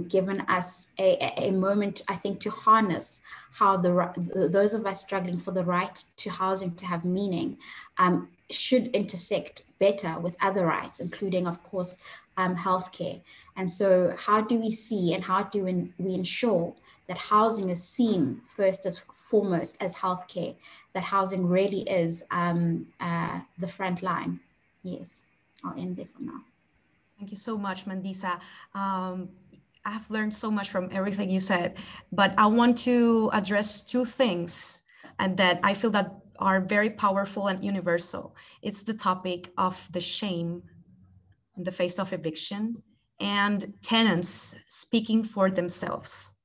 given us a moment, I think, to harness how those of us struggling for the right to housing to have meaning should intersect better with other rights, including, of course, healthcare. And so how do we see and how do we ensure that housing is seen first as foremost as healthcare, that housing really is the front line? Yes, I'll end there for now. Thank you so much, Mandisa. I've learned so much from everything you said, but I want to address two things and that I feel that are very powerful and universal. It's the topic of the shame in the face of eviction and tenants speaking for themselves.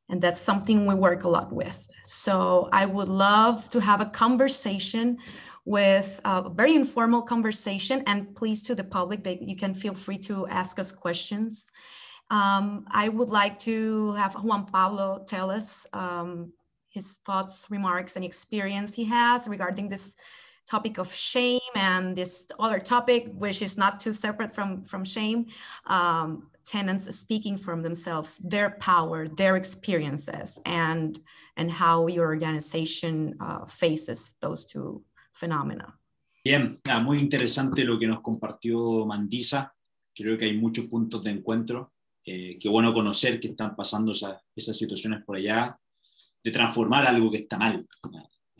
And that's something we work a lot with. So I would love to have a conversation with a very informal conversation, and please, to the public, you can feel free to ask us questions. I would like to have Juan Pablo tell us his thoughts, remarks, and experience he has regarding this topic of shame and this other topic, which is not too separate from shame, tenants speaking from themselves, their power, their experiences, and how your organization faces those two phenomena. Bien, muy interesante lo que nos compartió Mandisa. Creo que hay muchos puntos de encuentro. Qué bueno conocer que están pasando esas situaciones por allá, de transformar algo que está mal.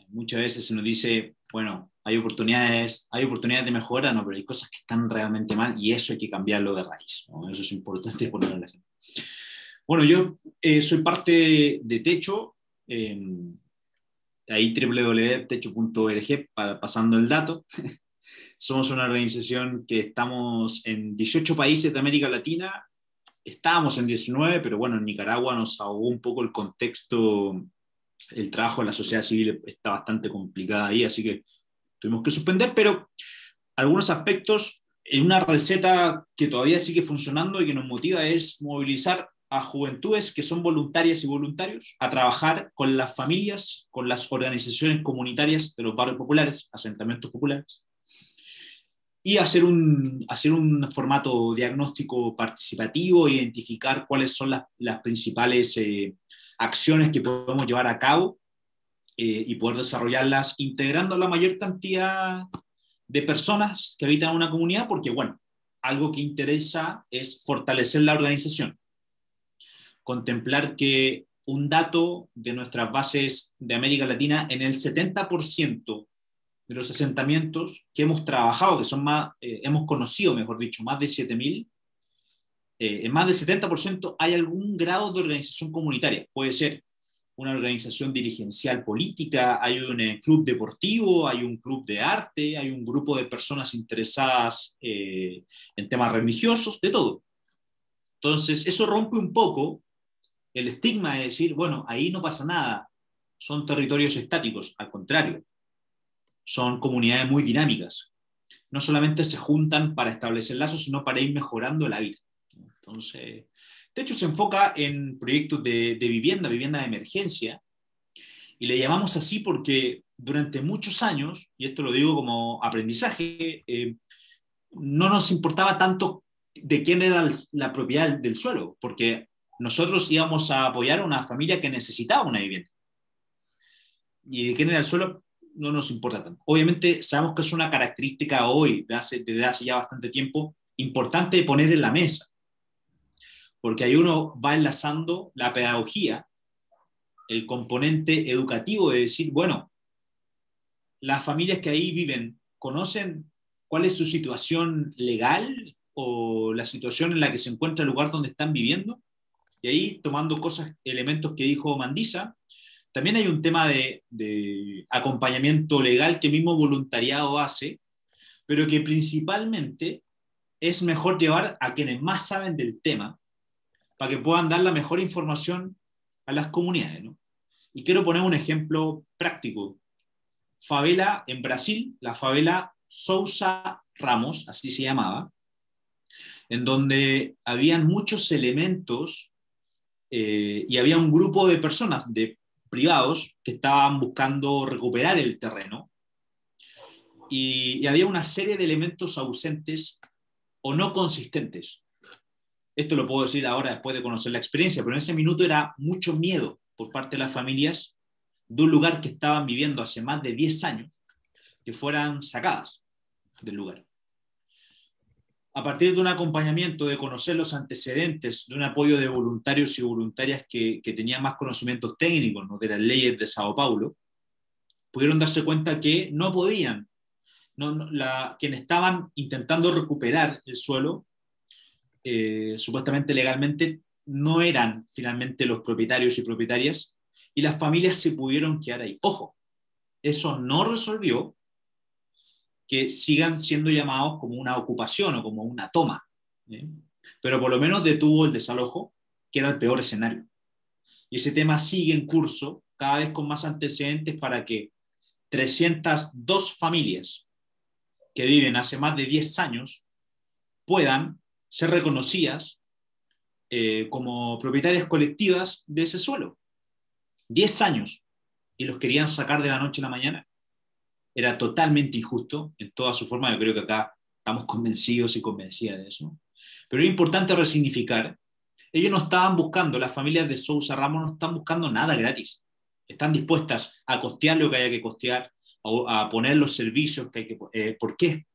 Muchas veces se nos dice, bueno, hay oportunidades de mejora, no, pero hay cosas que están realmente mal y eso hay que cambiarlo de raíz, ¿no? Eso es importante ponerlo en la gente. Bueno, yo soy parte de Techo, ahí www.techo.org, pasando el dato. Somos una organización que estamos en 18 países de América Latina. Estábamos en 19, pero bueno, en Nicaragua nos ahogó un poco el contexto. El trabajo de la sociedad civil está bastante complicado ahí, así que tuvimos que suspender, pero algunos aspectos en una receta que todavía sigue funcionando y que nos motiva es movilizar a juventudes que son voluntarias y voluntarios a trabajar con las familias, con las organizaciones comunitarias de los barrios populares, asentamientos populares, y hacer un formato diagnóstico participativo, identificar cuáles son las principales acciones que podemos llevar a cabo y poder desarrollarlas integrando a la mayor cantidad de personas que habitan una comunidad, porque bueno, algo que interesa es fortalecer la organización, contemplar que un dato de nuestras bases de América Latina, en el 70% de los asentamientos que hemos trabajado, que son más, hemos conocido, mejor dicho, más de 7.000, en más del 70% hay algún grado de organización comunitaria. Puede ser una organización dirigencial política, hay un club deportivo, hay un club de arte, hay un grupo de personas interesadas en temas religiosos, de todo. Entonces, eso rompe un poco el estigma de decir, bueno, ahí no pasa nada, son territorios estáticos, al contrario, son comunidades muy dinámicas. No solamente se juntan para establecer lazos, sino para ir mejorando la vida. Entonces, de hecho se enfoca en proyectos de vivienda de emergencia, y le llamamos así porque durante muchos años, y esto lo digo como aprendizaje, no nos importaba tanto de quién era la propiedad del suelo, porque nosotros íbamos a apoyar a una familia que necesitaba una vivienda. Y de quién era el suelo no nos importa tanto. Obviamente sabemos que es una característica hoy, desde hace ya bastante tiempo, importante de poner en la mesa, porque ahí uno va enlazando la pedagogía, el componente educativo de decir, bueno, las familias que ahí viven, ¿conocen cuál es su situación legal o la situación en la que se encuentra el lugar donde están viviendo? Y ahí, tomando elementos que dijo Mandisa, también hay un tema de acompañamiento legal que el mismo voluntariado hace, pero que principalmente es mejor llevar a quienes más saben del tema para que puedan dar la mejor información a las comunidades, ¿no? Y quiero poner un ejemplo práctico. Favela en Brasil, la favela Sousa Ramos, así se llamaba, en donde habían muchos elementos y había un grupo de personas, de privados, que estaban buscando recuperar el terreno, y había una serie de elementos ausentes o no consistentes. Esto lo puedo decir ahora después de conocer la experiencia, pero en ese minuto era mucho miedo por parte de las familias de un lugar que estaban viviendo hace más de 10 años, que fueran sacadas del lugar. A partir de un acompañamiento, de conocer los antecedentes, de un apoyo de voluntarios y voluntarias que tenían más conocimientos técnicos, ¿no?, de las leyes de Sao Paulo, pudieron darse cuenta que no podían, quienes estaban intentando recuperar el suelo, supuestamente legalmente, no eran finalmente los propietarios y propietarias, y las familias se pudieron quedar ahí. Ojo, eso no resolvió que sigan siendo llamados como una ocupación o como una toma, ¿eh? Pero por lo menos detuvo el desalojo, que era el peor escenario. Y ese tema sigue en curso, cada vez con más antecedentes para que 302 familias que viven hace más de 10 años puedan ser reconocidas como propietarias colectivas de ese suelo. 10 años, y los querían sacar de la noche a la mañana. Era totalmente injusto en toda su forma. Yo creo que acá estamos convencidos y convencidas de eso. Pero es importante resignificar. Ellos no estaban buscando, las familias de Sousa Ramos no están buscando nada gratis. Están dispuestas a costear lo que haya que costear, a poner los servicios que hay que... ¿Por qué?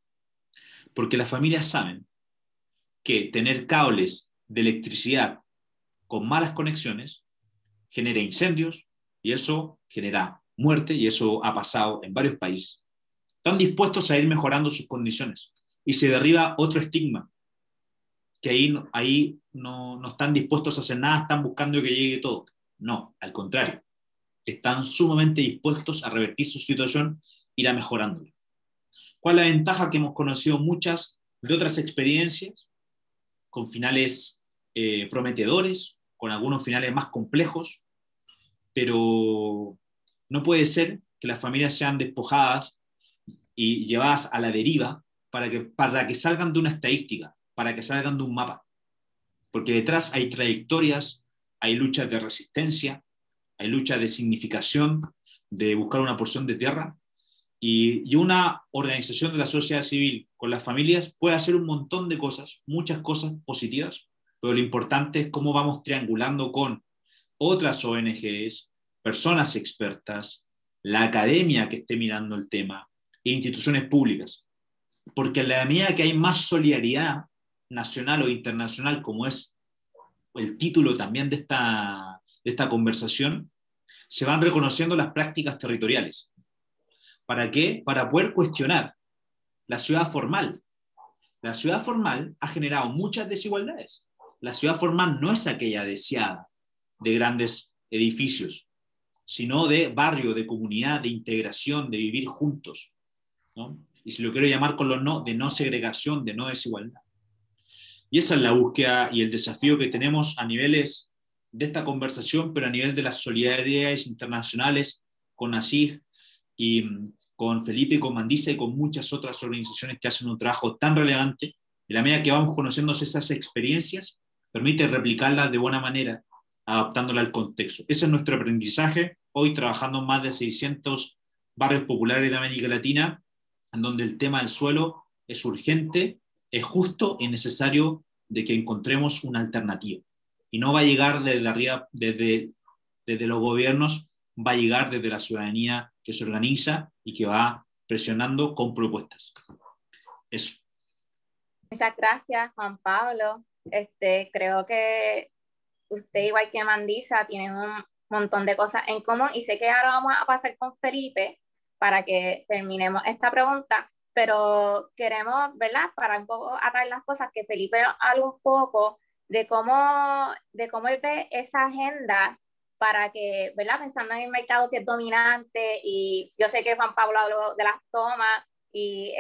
Porque las familias saben que tener cables de electricidad con malas conexiones genera incendios y eso genera muerte, y eso ha pasado en varios países. Están dispuestos a ir mejorando sus condiciones y se derriba otro estigma, que ahí no están dispuestos a hacer nada, están buscando que llegue todo. No, al contrario, están sumamente dispuestos a revertir su situación, ir a mejorándola. ¿Cuál es la ventaja? Que hemos conocido muchas de otras experiencias con finales prometedores, con algunos finales más complejos, pero no puede ser que las familias sean despojadas y llevadas a la deriva para que salgan de una estadística, para que salgan de un mapa. Porque detrás hay trayectorias, hay luchas de resistencia, hay luchas de significación, de buscar una porción de tierra, y una organización de la sociedad civil con las familias puede hacer un montón de cosas, muchas cosas positivas, pero lo importante es cómo vamos triangulando con otras ONGs, personas expertas, la academia que esté mirando el tema e instituciones públicas. Porque en la medida que hay más solidaridad nacional o internacional, como es el título también de esta conversación, se van reconociendo las prácticas territoriales. ¿Para qué? Para poder cuestionar la ciudad formal. La ciudad formal ha generado muchas desigualdades. La ciudad formal no es aquella deseada de grandes edificios, sino de barrio, de comunidad, de integración, de vivir juntos, ¿no? Y si lo quiero llamar con los no, de no segregación, de no desigualdad. Y esa es la búsqueda y el desafío que tenemos a niveles de esta conversación, pero a nivel de las solidaridades internacionales con ASIG y con Felipe, con Mandisa y con muchas otras organizaciones que hacen un trabajo tan relevante. Y la medida que vamos conociendo esas experiencias, permite replicarlas de buena manera, adaptándola al contexto. Ese es nuestro aprendizaje, hoy trabajando en más de 600 barrios populares de América Latina, en donde el tema del suelo es urgente, es justo y necesario de que encontremos una alternativa. Y no va a llegar desde arriba, desde los gobiernos, va a llegar desde la ciudadanía que se organiza y que va presionando con propuestas. Eso. Muchas gracias, Juan Pablo. Creo que usted, igual que Mandisa, tienen un montón de cosas en común, y sé que ahora vamos a pasar con Felipe para que terminemos esta pregunta, pero queremos, ¿verdad?, para un poco atar las cosas, que Felipe hable un poco de cómo él ve esa agenda para que, ¿verdad?, pensando en el mercado que es dominante, y yo sé que Juan Pablo habló de las tomas y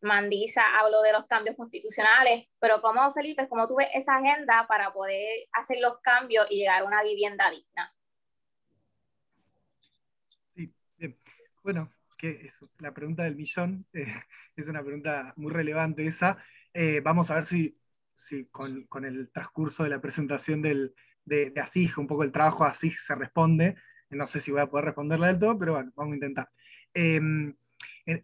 Mandisa habló de los cambios constitucionales, pero ¿cómo, Felipe, cómo tú ves esa agenda para poder hacer los cambios y llegar a una vivienda digna? Sí, bien. Bueno, que es la pregunta del millón, es una pregunta muy relevante esa. Vamos a ver si con el transcurso de la presentación de ASIG, un poco el trabajo de ASIG se responde. No sé si voy a poder responderla del todo, pero bueno, vamos a intentar.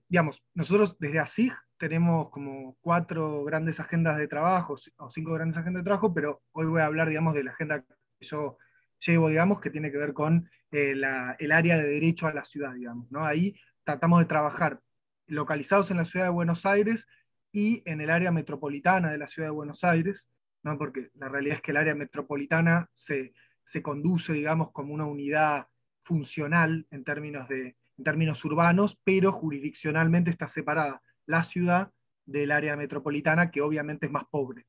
Digamos, nosotros desde ASIG tenemos como 4 grandes agendas de trabajo, o 5 grandes agendas de trabajo, pero hoy voy a hablar, digamos, de la agenda que yo llevo, digamos, que tiene que ver con el área de derecho a la ciudad, digamos, ¿no? Ahí tratamos de trabajar localizados en la ciudad de Buenos Aires y en el área metropolitana de la ciudad de Buenos Aires, ¿no? Porque la realidad es que el área metropolitana se conduce, digamos, como una unidad funcional en términos urbanos, pero jurisdiccionalmente está separada la ciudad del área metropolitana, que obviamente es más pobre.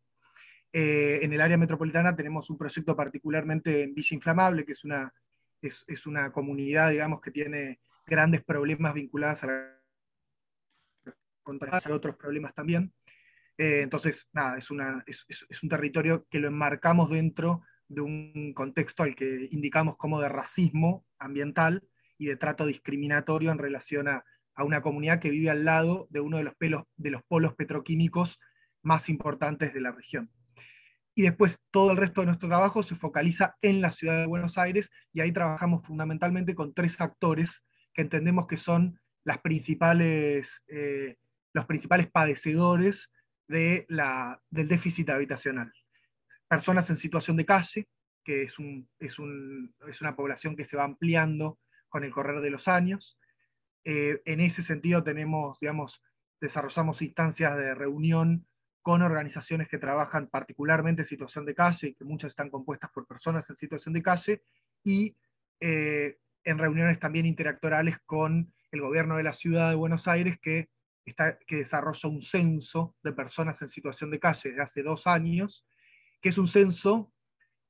En el área metropolitana tenemos un proyecto particularmente en Villa Inflamable, que es una comunidad, digamos, que tiene grandes problemas vinculados a la contra otros problemas también. Entonces, nada, es un territorio que lo enmarcamos dentro de un contexto al que indicamos como de racismo ambiental y de trato discriminatorio en relación a una comunidad que vive al lado de uno de los polos petroquímicos más importantes de la región. Y después todo el resto de nuestro trabajo se focaliza en la ciudad de Buenos Aires, y ahí trabajamos fundamentalmente con 3 actores que entendemos que son los principales padecedores del déficit habitacional. Personas en situación de calle, que es una población que se va ampliando con el correr de los años. En ese sentido desarrollamos instancias de reunión con organizaciones que trabajan particularmente en situación de calle, que muchas están compuestas por personas en situación de calle, y en reuniones también interactorales con el gobierno de la ciudad de Buenos Aires, que desarrolla un censo de personas en situación de calle desde hace 2 años, que es un censo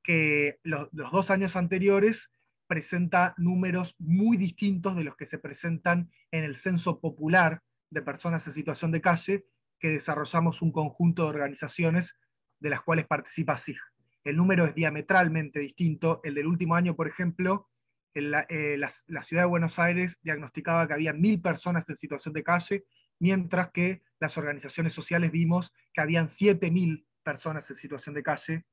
que los 2 años anteriores presenta números muy distintos de los que se presentan en el censo popular de personas en situación de calle, que desarrollamos un conjunto de organizaciones de las cuales participa SIG. El número es diametralmente distinto. El del último año, por ejemplo, la ciudad de Buenos Aires diagnosticaba que había 1000 personas en situación de calle, mientras que las organizaciones sociales vimos que habían 7000 personas en situación de calle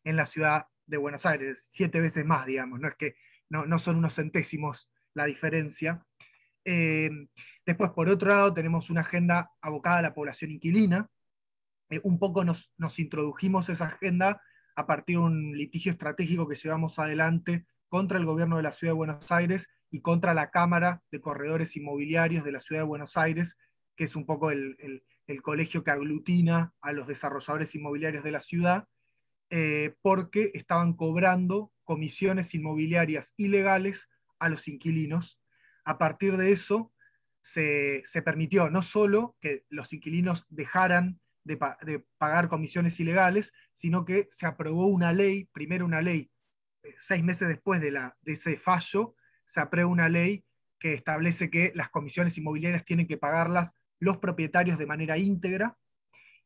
en la ciudad de Buenos Aires, 7 veces más, digamos, no es que no son unos centésimos la diferencia. Después, por otro lado, tenemos una agenda abocada a la población inquilina. Un poco nos introdujimos esa agenda a partir de un litigio estratégico que llevamos adelante contra el gobierno de la Ciudad de Buenos Aires y contra la Cámara de Corredores Inmobiliarios de la Ciudad de Buenos Aires, que es un poco el colegio que aglutina a los desarrolladores inmobiliarios de la ciudad, porque estaban cobrando comisiones inmobiliarias ilegales a los inquilinos. A partir de eso se permitió no solo que los inquilinos dejaran de pagar comisiones ilegales, sino que se aprobó una ley, primero una ley, 6 meses después de ese fallo, se aprueba una ley que establece que las comisiones inmobiliarias tienen que pagarlas los propietarios de manera íntegra,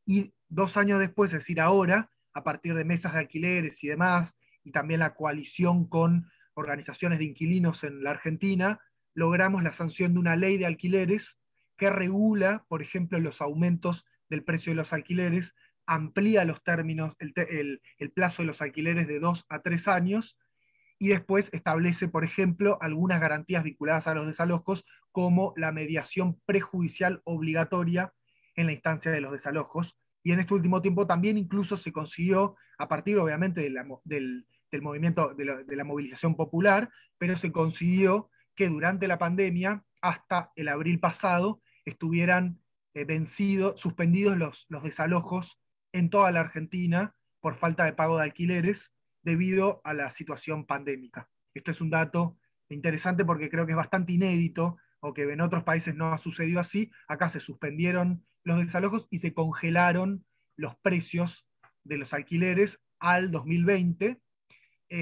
y 2 años después, es decir, ahora, a partir de mesas de alquileres y demás, y también la coalición con organizaciones de inquilinos en la Argentina, logramos la sanción de una ley de alquileres que regula, por ejemplo, los aumentos del precio de los alquileres, amplía los términos, el plazo de los alquileres de 2 a 3 años, y después establece, por ejemplo, algunas garantías vinculadas a los desalojos, como la mediación prejudicial obligatoria en la instancia de los desalojos. Y en este último tiempo también incluso se consiguió, a partir obviamente del movimiento de la movilización popular, pero se consiguió que durante la pandemia, hasta el abril pasado, estuvieran suspendidos los desalojos en toda la Argentina por falta de pago de alquileres debido a la situación pandémica. Esto es un dato interesante porque creo que es bastante inédito, o que en otros países no ha sucedido así. Acá se suspendieron los desalojos y se congelaron los precios de los alquileres al 2020.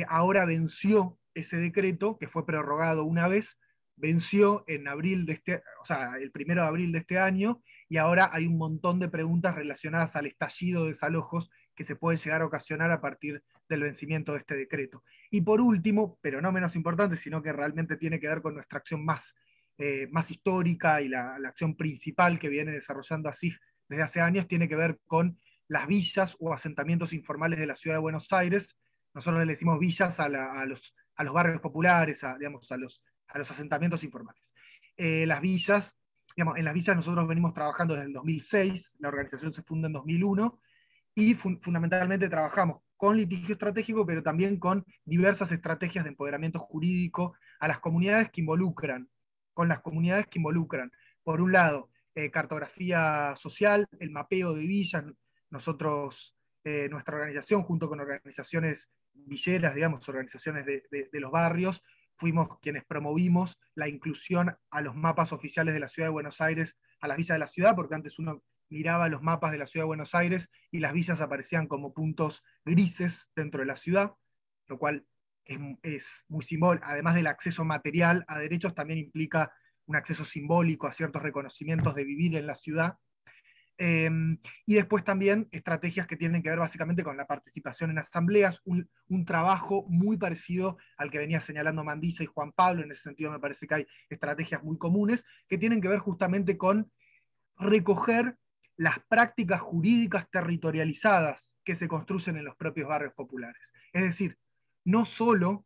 Ahora venció ese decreto, que fue prorrogado una vez, venció en abril el 1 de abril de este año, y ahora hay un montón de preguntas relacionadas al estallido de desalojos que se pueden llegar a ocasionar a partir del vencimiento de este decreto. Y por último, pero no menos importante, sino que realmente tiene que ver con nuestra acción más histórica y la acción principal que viene desarrollando ASIG desde hace años, tiene que ver con las villas o asentamientos informales de la ciudad de Buenos Aires. Nosotros le decimos villas a los barrios populares, a los asentamientos informales. Las villas, en las villas nosotros venimos trabajando desde el 2006, la organización se funda en 2001, y fundamentalmente trabajamos con litigio estratégico, pero también con diversas estrategias de empoderamiento jurídico a las comunidades que involucran, por un lado, cartografía social, el mapeo de villas. Nosotros, nuestra organización, junto con organizaciones villeras, organizaciones de los barrios, fuimos quienes promovimos la inclusión a los mapas oficiales de la Ciudad de Buenos Aires, a las villas de la ciudad, porque antes uno miraba los mapas de la Ciudad de Buenos Aires y las villas aparecían como puntos grises dentro de la ciudad, lo cual es muy simbólico. Además del acceso material a derechos, también implica un acceso simbólico a ciertos reconocimientos de vivir en la ciudad. Y después también estrategias que tienen que ver básicamente con la participación en asambleas, un trabajo muy parecido al que venía señalando Mandisa y Juan Pablo. En ese sentido me parece que hay estrategias muy comunes que tienen que ver justamente con recoger las prácticas jurídicas territorializadas que se construyen en los propios barrios populares. Es decir, no solo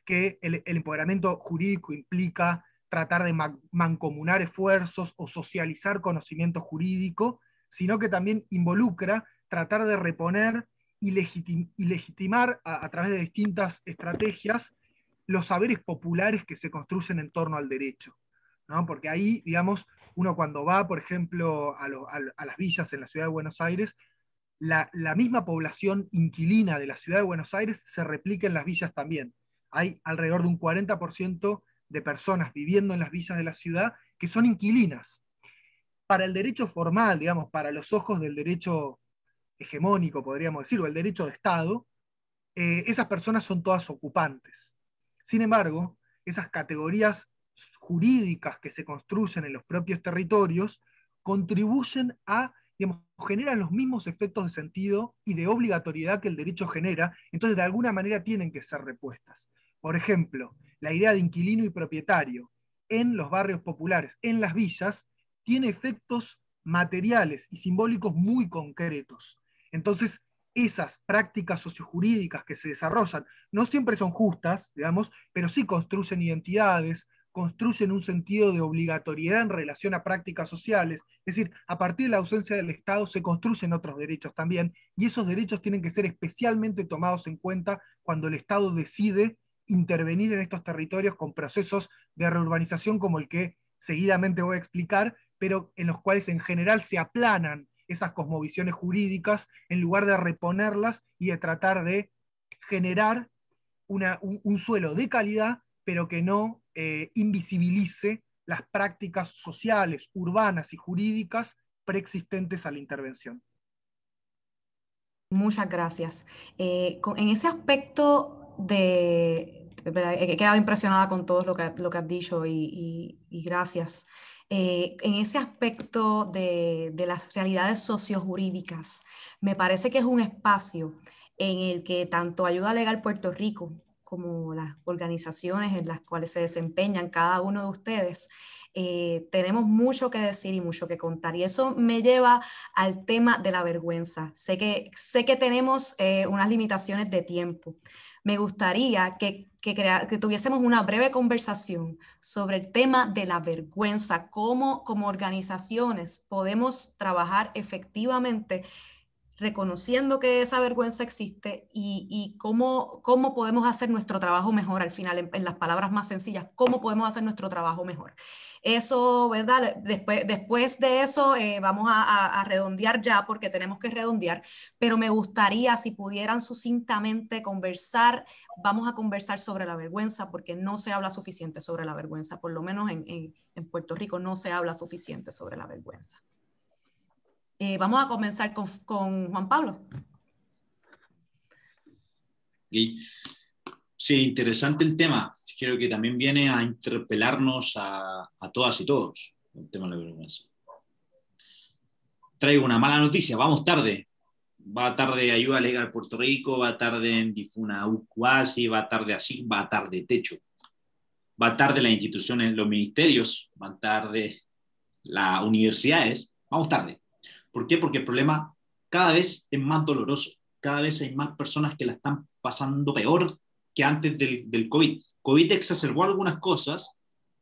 que el empoderamiento jurídico implica tratar de mancomunar esfuerzos o socializar conocimiento jurídico, sino que también involucra tratar de reponer y legitimar a través de distintas estrategias los saberes populares que se construyen en torno al derecho, ¿no? Porque ahí, digamos, uno cuando va, por ejemplo, a las villas en la ciudad de Buenos Aires, la misma población inquilina de la ciudad de Buenos Aires se replica en las villas también. Hay alrededor de un 40% de personas viviendo en las villas de la ciudad que son inquilinas. Para el derecho formal, digamos, para los ojos del derecho hegemónico, podríamos decir, o el derecho de Estado, esas personas son todas ocupantes. Sin embargo, esas categorías jurídicas que se construyen en los propios territorios contribuyen a, digamos, generan los mismos efectos de sentido y de obligatoriedad que el derecho genera, entonces de alguna manera tienen que ser repuestas. Por ejemplo, la idea de inquilino y propietario en los barrios populares, en las villas, tiene efectos materiales y simbólicos muy concretos. Entonces, esas prácticas sociojurídicas que se desarrollan no siempre son justas, digamos, pero sí construyen identidades, construyen un sentido de obligatoriedad en relación a prácticas sociales. Es decir, a partir de la ausencia del Estado se construyen otros derechos también, y esos derechos tienen que ser especialmente tomados en cuenta cuando el Estado decide intervenir en estos territorios con procesos de reurbanización como el que seguidamente voy a explicar, pero en los cuales en general se aplanan esas cosmovisiones jurídicas en lugar de reponerlas y de tratar de generar un suelo de calidad, pero que no invisibilice las prácticas sociales, urbanas y jurídicas preexistentes a la intervención. Muchas gracias. En ese aspecto he quedado impresionada con todo lo que has dicho y gracias. En ese aspecto de las realidades sociojurídicas, me parece que es un espacio en el que tanto Ayuda Legal Puerto Rico como las organizaciones en las cuales se desempeñan cada uno de ustedes, tenemos mucho que decir y mucho que contar. Y eso me lleva al tema de la vergüenza. Sé que tenemos unas limitaciones de tiempo. Me gustaría que tuviésemos una breve conversación sobre el tema de la vergüenza, cómo como organizaciones podemos trabajar efectivamente reconociendo que esa vergüenza existe y cómo podemos hacer nuestro trabajo mejor al final, en las palabras más sencillas, cómo podemos hacer nuestro trabajo mejor. Eso, ¿verdad? Después de eso vamos a redondear ya porque tenemos que redondear, pero me gustaría si pudieran sucintamente conversar, vamos a conversar sobre la vergüenza porque no se habla suficiente sobre la vergüenza, por lo menos en Puerto Rico no se habla suficiente sobre la vergüenza. Vamos a comenzar con Juan Pablo. Sí, interesante el tema. Creo que también viene a interpelarnos a todas y todos el tema de la vergüenza. Traigo una mala noticia, vamos tarde. Va tarde Ayuda Legal Puerto Rico, va tarde en Difuna Ucuasi, va tarde así, va tarde Techo. Va tarde las instituciones, los ministerios, van tarde las universidades, vamos tarde. ¿Por qué? Porque el problema cada vez es más doloroso, cada vez hay más personas que la están pasando peor que antes del COVID. COVID exacerbó algunas cosas,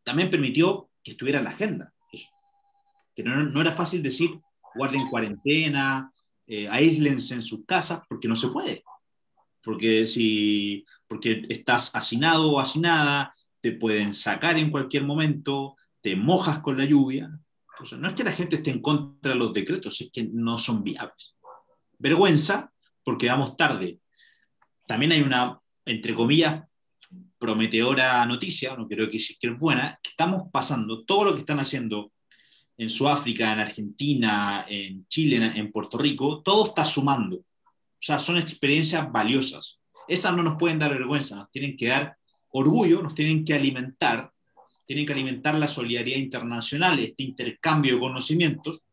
también permitió que estuviera en la agenda eso. Que no era fácil decir, guarden cuarentena, aíslense en sus casas, porque no se puede. Porque estás hacinado o hacinada, te pueden sacar en cualquier momento, te mojas con la lluvia. Entonces, no es que la gente esté en contra de los decretos, es que no son viables. Vergüenza, porque vamos tarde. También hay una, entre comillas, prometedora noticia, no creo que es buena, que estamos pasando todo lo que están haciendo en Sudáfrica, en Argentina, en Chile, en Puerto Rico, todo está sumando. O sea, son experiencias valiosas. Esas no nos pueden dar vergüenza, nos tienen que dar orgullo, nos tienen que alimentar la solidaridad internacional, este intercambio de conocimientos,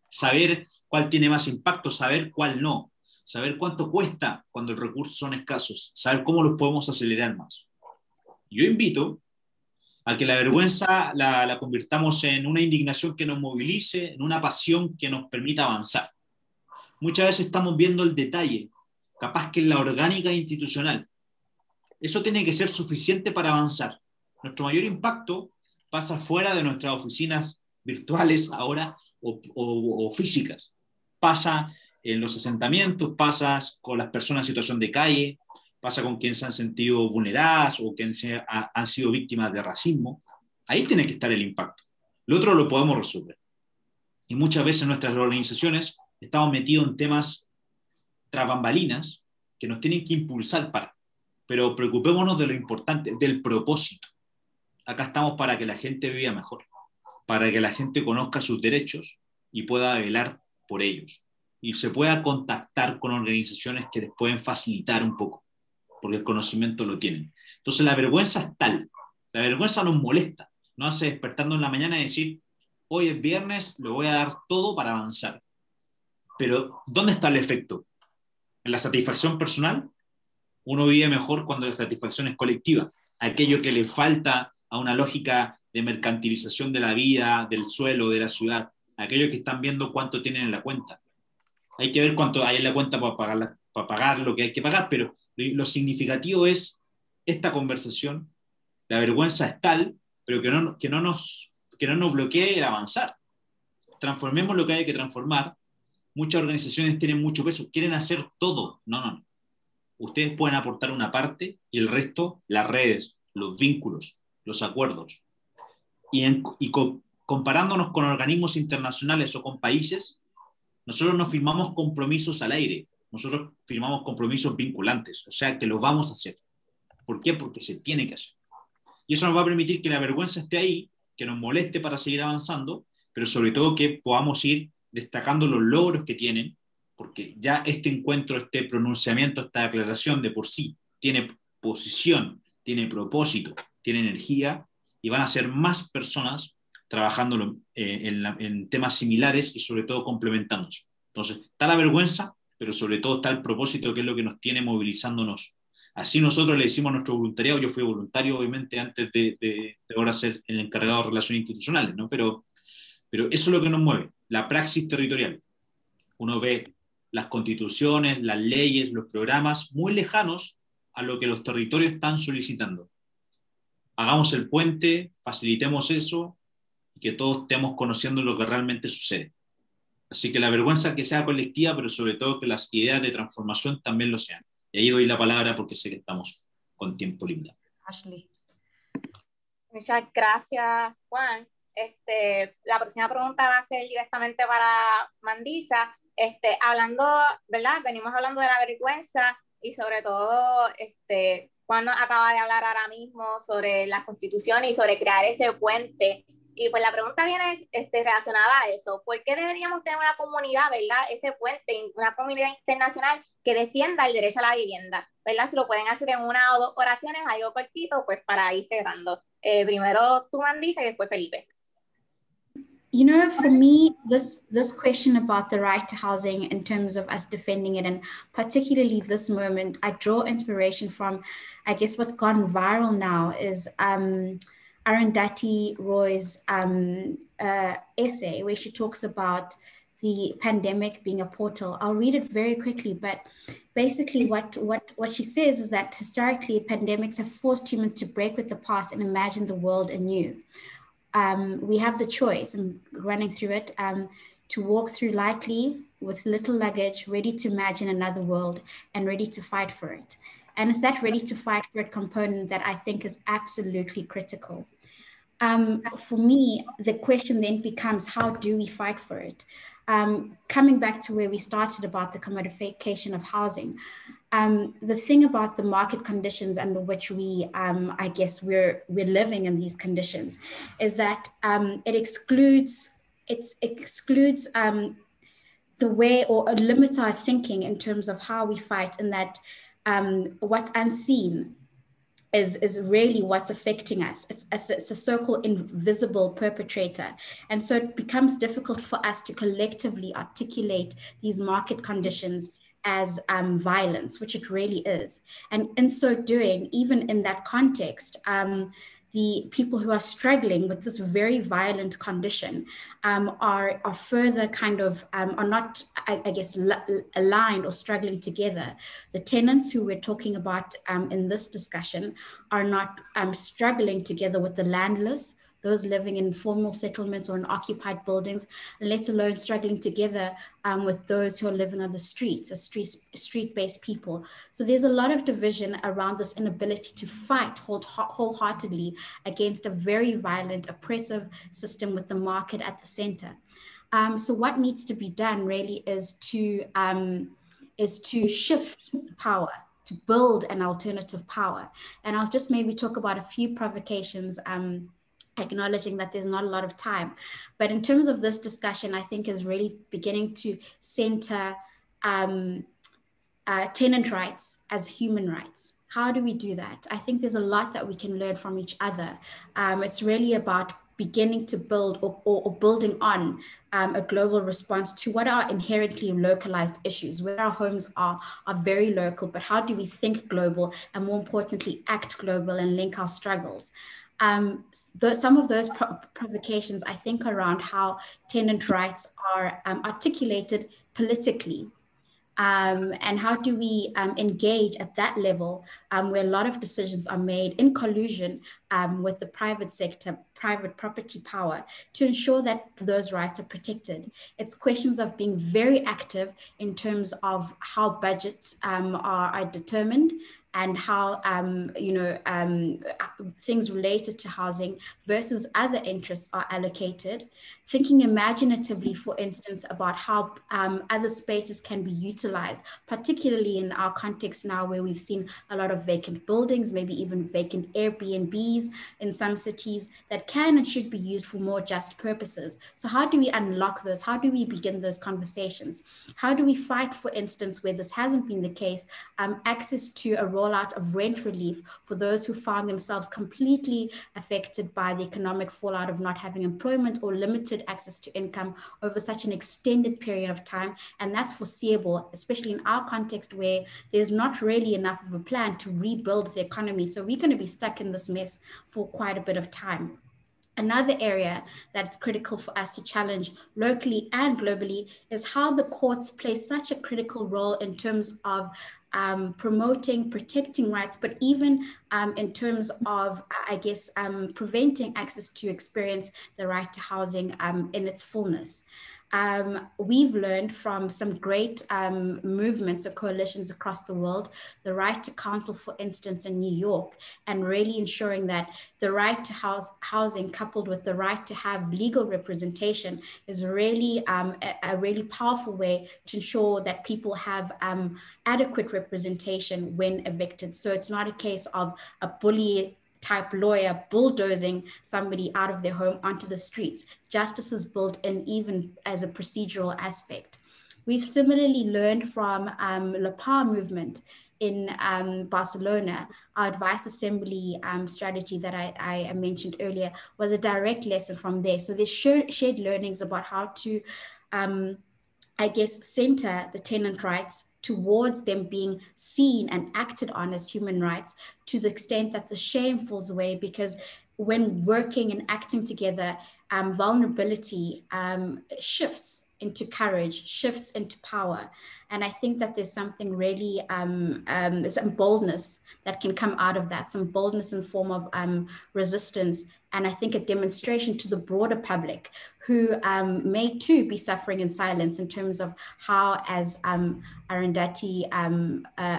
saber cuál tiene más impacto, saber cuál no, saber cuánto cuesta cuando los recursos son escasos, saber cómo los podemos acelerar más. Yo invito a que la vergüenza la convirtamos en una indignación que nos movilice, en una pasión que nos permita avanzar. Muchas veces estamos viendo el detalle, capaz que en la orgánica institucional. Eso tiene que ser suficiente para avanzar. Nuestro mayor impacto pasa fuera de nuestras oficinas virtuales ahora o físicas. Pasa en los asentamientos, pasa con las personas en situación de calle, pasa con quienes se han sentido vulneradas o quienes han sido víctimas de racismo. Ahí tiene que estar el impacto. Lo otro lo podemos resolver. Y muchas veces nuestras organizaciones estamos metidos en temas tras bambalinas que nos tienen que impulsar pero preocupémonos de lo importante, del propósito. Acá estamos para que la gente viva mejor, para que la gente conozca sus derechos y pueda velar por ellos. Y se pueda contactar con organizaciones que les pueden facilitar un poco, porque el conocimiento lo tienen. Entonces la vergüenza es tal, la vergüenza nos molesta, nos hace despertando en la mañana y decir, hoy es viernes, lo voy a dar todo para avanzar. Pero ¿dónde está el efecto? ¿En la satisfacción personal? Uno vive mejor cuando la satisfacción es colectiva. Aquello que le falta a una lógica de mercantilización de la vida, del suelo, de la ciudad, aquellos que están viendo cuánto tienen en la cuenta. Hay que ver cuánto hay en la cuenta para pagar lo que hay que pagar, pero lo significativo es esta conversación. La vergüenza es tal, pero que no nos bloquee el avanzar. Transformemos lo que hay que transformar. Muchas organizaciones tienen mucho peso, quieren hacer todo. No. Ustedes pueden aportar una parte y el resto, las redes, los vínculos, los acuerdos. Comparándonos con organismos internacionales o con países, nosotros no firmamos compromisos al aire, nosotros firmamos compromisos vinculantes, o sea que lo vamos a hacer. ¿Por qué? Porque se tiene que hacer. Y eso nos va a permitir que la vergüenza esté ahí, que nos moleste para seguir avanzando, pero sobre todo que podamos ir destacando los logros que tienen, porque ya este encuentro, este pronunciamiento, esta declaración de por sí tiene posición, tiene propósito, tiene energía, y van a ser más personas trabajando en temas similares y sobre todo complementándose. Entonces, está la vergüenza, pero sobre todo está el propósito, que es lo que nos tiene movilizándonos. Así nosotros le decimos a nuestro voluntariado, yo fui voluntario obviamente antes de ahora ser el encargado de relaciones institucionales, ¿no? Pero eso es lo que nos mueve, la praxis territorial. Uno ve las constituciones, las leyes, los programas muy lejanos a lo que los territorios están solicitando. Hagamos el puente, facilitemos eso y que todos estemos conociendo lo que realmente sucede. Así que la vergüenza que sea colectiva, pero sobre todo que las ideas de transformación también lo sean. Y ahí doy la palabra porque sé que estamos con tiempo limitado. Ashley. Muchas gracias, Juan. La próxima pregunta va a ser directamente para Mandisa. Hablando, ¿verdad? Venimos hablando de la vergüenza y sobre todo, Juan acaba de hablar ahora mismo sobre la Constitución y sobre crear ese puente. Y pues la pregunta viene relacionada a eso. ¿Por qué deberíamos tener una comunidad, ¿verdad? Ese puente, una comunidad internacional que defienda el derecho a la vivienda, ¿verdad? Si lo pueden hacer en una o dos oraciones, algo cortito, pues para ir cerrando. Primero tú, Mandisa, y después Felipe. You know, for me, this question about the right to housing in terms of us defending it, and particularly this moment, I draw inspiration from, I guess, what's gone viral now is Arundhati Roy's essay where she talks about the pandemic being a portal. I'll read it very quickly, but basically what she says is that historically pandemics have forced humans to break with the past and imagine the world anew. We have the choice, and running through it, to walk through lightly with little luggage, ready to imagine another world and ready to fight for it. And it's that ready to fight for it component that I think is absolutely critical. For me, the question then becomes, how do we fight for it? Coming back to where we started about the commodification of housing, the thing about the market conditions under which we, I guess we're living in these conditions, is that it excludes the way, or limits our thinking in terms of how we fight, and that what's unseen is really what's affecting us. It's a so-called invisible perpetrator. And so it becomes difficult for us to collectively articulate these market conditions as violence, which it really is. And in so doing, even in that context, the people who are struggling with this very violent condition are further kind of, are not, I guess, aligned or struggling together. The tenants who we're talking about in this discussion are not struggling together with the landless, those living in formal settlements or in occupied buildings, let alone struggling together with those who are living on the streets, as street-based people. So there's a lot of division around this inability to fight wholeheartedly against a very violent, oppressive system with the market at the center. So what needs to be done really is to shift power, to build an alternative power. And I'll just maybe talk about a few provocations, acknowledging that there's not a lot of time. But in terms of this discussion, I think is really beginning to center tenant rights as human rights. How do we do that? I think there's a lot that we can learn from each other. It's really about beginning to build or building on a global response to what are inherently localized issues, where our homes are very local, but how do we think global and more importantly, act global and link our struggles? Some of those provocations, I think, around how tenant rights are articulated politically. And how do we engage at that level where a lot of decisions are made in collusion with the private sector, private property power, to ensure that those rights are protected. It's questions of being very active in terms of how budgets are determined, and how things related to housing versus other interests are allocated. Thinking imaginatively, for instance, about how other spaces can be utilized, particularly in our context now where we've seen a lot of vacant buildings, maybe even vacant Airbnbs in some cities that can and should be used for more just purposes. So how do we unlock those? How do we begin those conversations? How do we fight, for instance, where this hasn't been the case, access to a rollout of rent relief for those who found themselves completely affected by the economic fallout of not having employment or limited access to income over such an extended period of time. And that's foreseeable, especially in our context where there's not really enough of a plan to rebuild the economy. So we're going to be stuck in this mess for quite a bit of time. Another area that's critical for us to challenge locally and globally is how the courts play such a critical role in terms of promoting, protecting rights, but even in terms of, I guess, preventing access to experience the right to housing in its fullness. We've learned from some great movements or coalitions across the world, the right to counsel, for instance, in New York, and really ensuring that the right to housing coupled with the right to have legal representation is really a really powerful way to ensure that people have adequate representation when evicted. So it's not a case of a bully type lawyer bulldozing somebody out of their home onto the streets. Justice is built in even as a procedural aspect. We've similarly learned from La Paz movement in Barcelona. Our advice assembly strategy that I mentioned earlier was a direct lesson from there. So there's shared learnings about how to, I guess, center the tenant rights towards them being seen and acted on as human rights, to the extent that the shame falls away, because when working and acting together, vulnerability shifts into courage, shifts into power. And I think that there's something really, some boldness that can come out of that, some boldness in form of resistance. And I think a demonstration to the broader public who may too be suffering in silence in terms of how, as Arundhati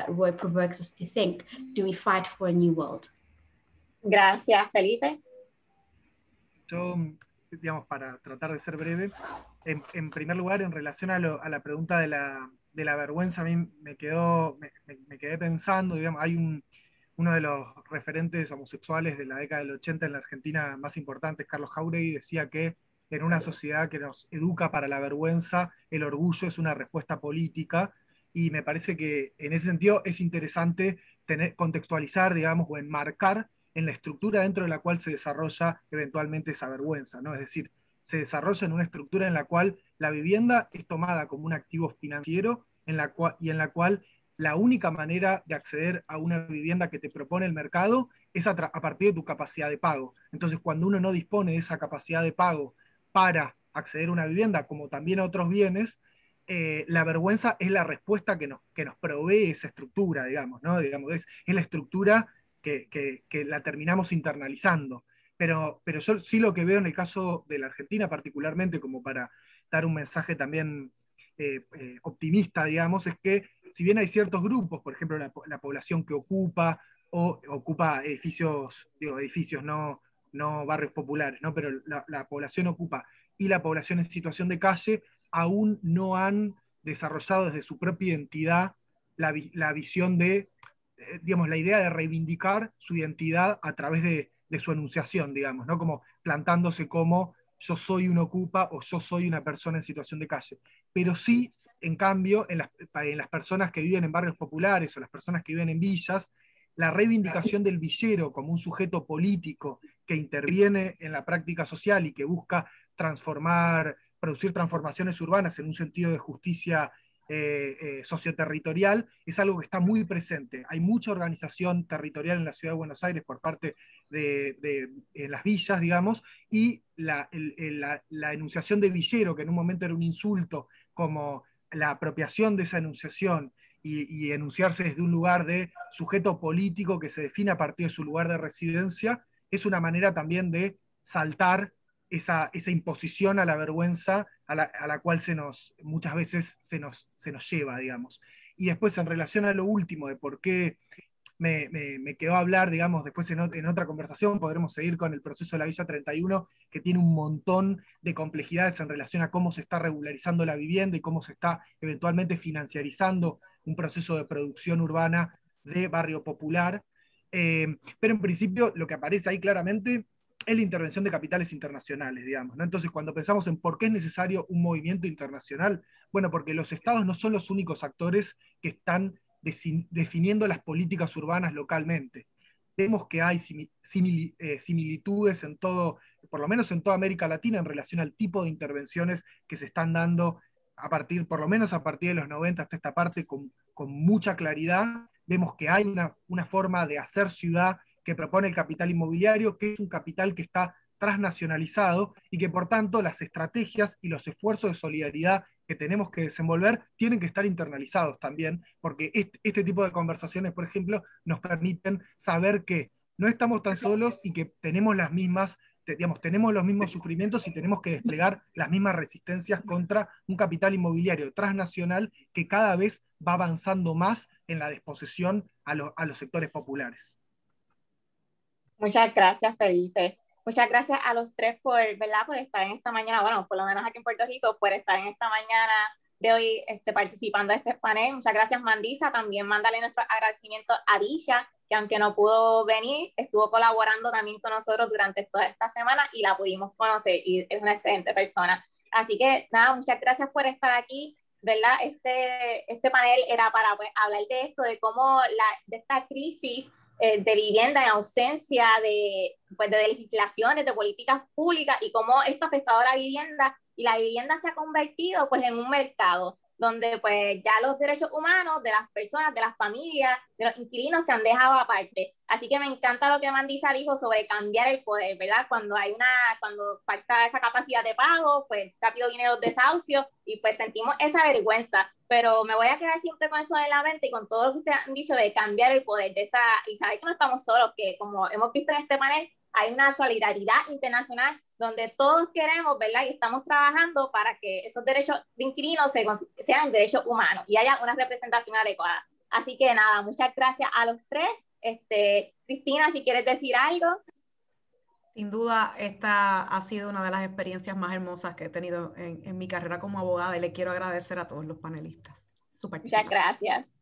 Roy provokes us to think, do we fight for a new world? Gracias, Felipe. Yo, digamos, para tratar de ser breve, en primer lugar, en relación a la pregunta de la vergüenza, a mí me quedé pensando, digamos, hay uno de los referentes homosexuales de la década del 80 en la Argentina más importantes, Carlos Jauregui, decía que en una sociedad que nos educa para la vergüenza, el orgullo es una respuesta política. y me parece que en ese sentido es interesante contextualizar, digamos, o enmarcar en la estructura dentro de la cual se desarrolla eventualmente esa vergüenza, ¿no? Es decir, se desarrolla en una estructura en la cual la vivienda es tomada como un activo financiero en la cual la única manera de acceder a una vivienda que te propone el mercado es a partir de tu capacidad de pago. Entonces, cuando uno no dispone de esa capacidad de pago para acceder a una vivienda, como también a otros bienes, la vergüenza es la respuesta que nos provee esa estructura, digamos, ¿no? Digamos, es la estructura que la terminamos internalizando. Pero yo sí lo que veo en el caso de la Argentina particularmente, como para dar un mensaje también optimista, digamos, es que si bien hay ciertos grupos, por ejemplo, la población que ocupa edificios, edificios no barrios populares, ¿no? Pero la población ocupa y la población en situación de calle aún no han desarrollado desde su propia identidad la visión de, digamos, la idea de reivindicar su identidad a través de su enunciación, digamos, ¿no? Como plantándose como yo soy un ocupa o yo soy una persona en situación de calle. Pero sí, en cambio, en las personas que viven en barrios populares o las personas que viven en villas, la reivindicación del villero como un sujeto político que interviene en la práctica social y que busca producir transformaciones urbanas en un sentido de justicia socioterritorial, es algo que está muy presente. Hay mucha organización territorial en la Ciudad de Buenos Aires por parte de las villas, digamos, y la enunciación de villero, que en un momento era un insulto, como la apropiación de esa enunciación y enunciarse desde un lugar de sujeto político que se define a partir de su lugar de residencia, es una manera también de saltar esa imposición a la vergüenza a la cual muchas veces se nos lleva, digamos. Y después, en relación a lo último, de por qué me quedó a hablar, digamos, después en otra conversación podremos seguir con el proceso de la Villa 31, que tiene un montón de complejidades en relación a cómo se está regularizando la vivienda y cómo se está eventualmente financiarizando un proceso de producción urbana de barrio popular. Pero en principio lo que aparece ahí claramente es la intervención de capitales internacionales, digamos, ¿no? Entonces, cuando pensamos en por qué es necesario un movimiento internacional, bueno, porque los estados no son los únicos actores que están definiendo las políticas urbanas localmente. Vemos que hay similitudes en todo, por lo menos en toda América Latina, en relación al tipo de intervenciones que se están dando por lo menos a partir de los 90 hasta esta parte, con mucha claridad. Vemos que hay una forma de hacer ciudad que propone el capital inmobiliario, que es un capital que está transnacionalizado y que por tanto las estrategias y los esfuerzos de solidaridad que tenemos que desenvolver tienen que estar internalizados también, porque este tipo de conversaciones, por ejemplo, nos permiten saber que no estamos tan solos y que tenemos tenemos los mismos sufrimientos y tenemos que desplegar las mismas resistencias contra un capital inmobiliario transnacional que cada vez va avanzando más en la desposesión a los sectores populares. Muchas gracias, Felipe. Muchas gracias a los tres ¿verdad? Por estar en esta mañana, bueno, por lo menos aquí en Puerto Rico, por estar en esta mañana de hoy participando de este panel. Muchas gracias, Mandisa. También mándale nuestro agradecimiento a Disha, que aunque no pudo venir, estuvo colaborando también con nosotros durante toda esta semana y la pudimos conocer y es una excelente persona. Así que nada, muchas gracias por estar aquí, ¿verdad? Este panel era para hablar de esto, de cómo de esta crisis de vivienda en ausencia de legislaciones, de políticas públicas y cómo esto ha afectado a la vivienda y la vivienda se ha convertido pues en un mercado donde pues ya los derechos humanos de las personas, de las familias, de los inquilinos se han dejado aparte. Así que me encanta lo que Mandisa dijo sobre cambiar el poder, ¿verdad? Cuando falta esa capacidad de pago, pues rápido vienen los desahucios y pues sentimos esa vergüenza. Pero me voy a quedar siempre con eso en la mente y con todo lo que ustedes han dicho de cambiar el poder y saber que no estamos solos, que como hemos visto en este panel, hay una solidaridad internacional donde todos queremos, ¿verdad? Y estamos trabajando para que esos derechos de inquilinos sean derechos humanos y haya una representación adecuada. Así que nada, muchas gracias a los tres. Cristina, si quieres decir algo. Sin duda, esta ha sido una de las experiencias más hermosas que he tenido en mi carrera como abogada y le quiero agradecer a todos los panelistas su participación. Muchas gracias.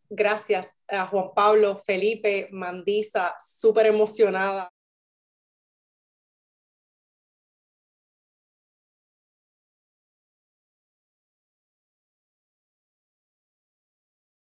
Gracias a Juan Pablo, Felipe, Mandisa, súper emocionada.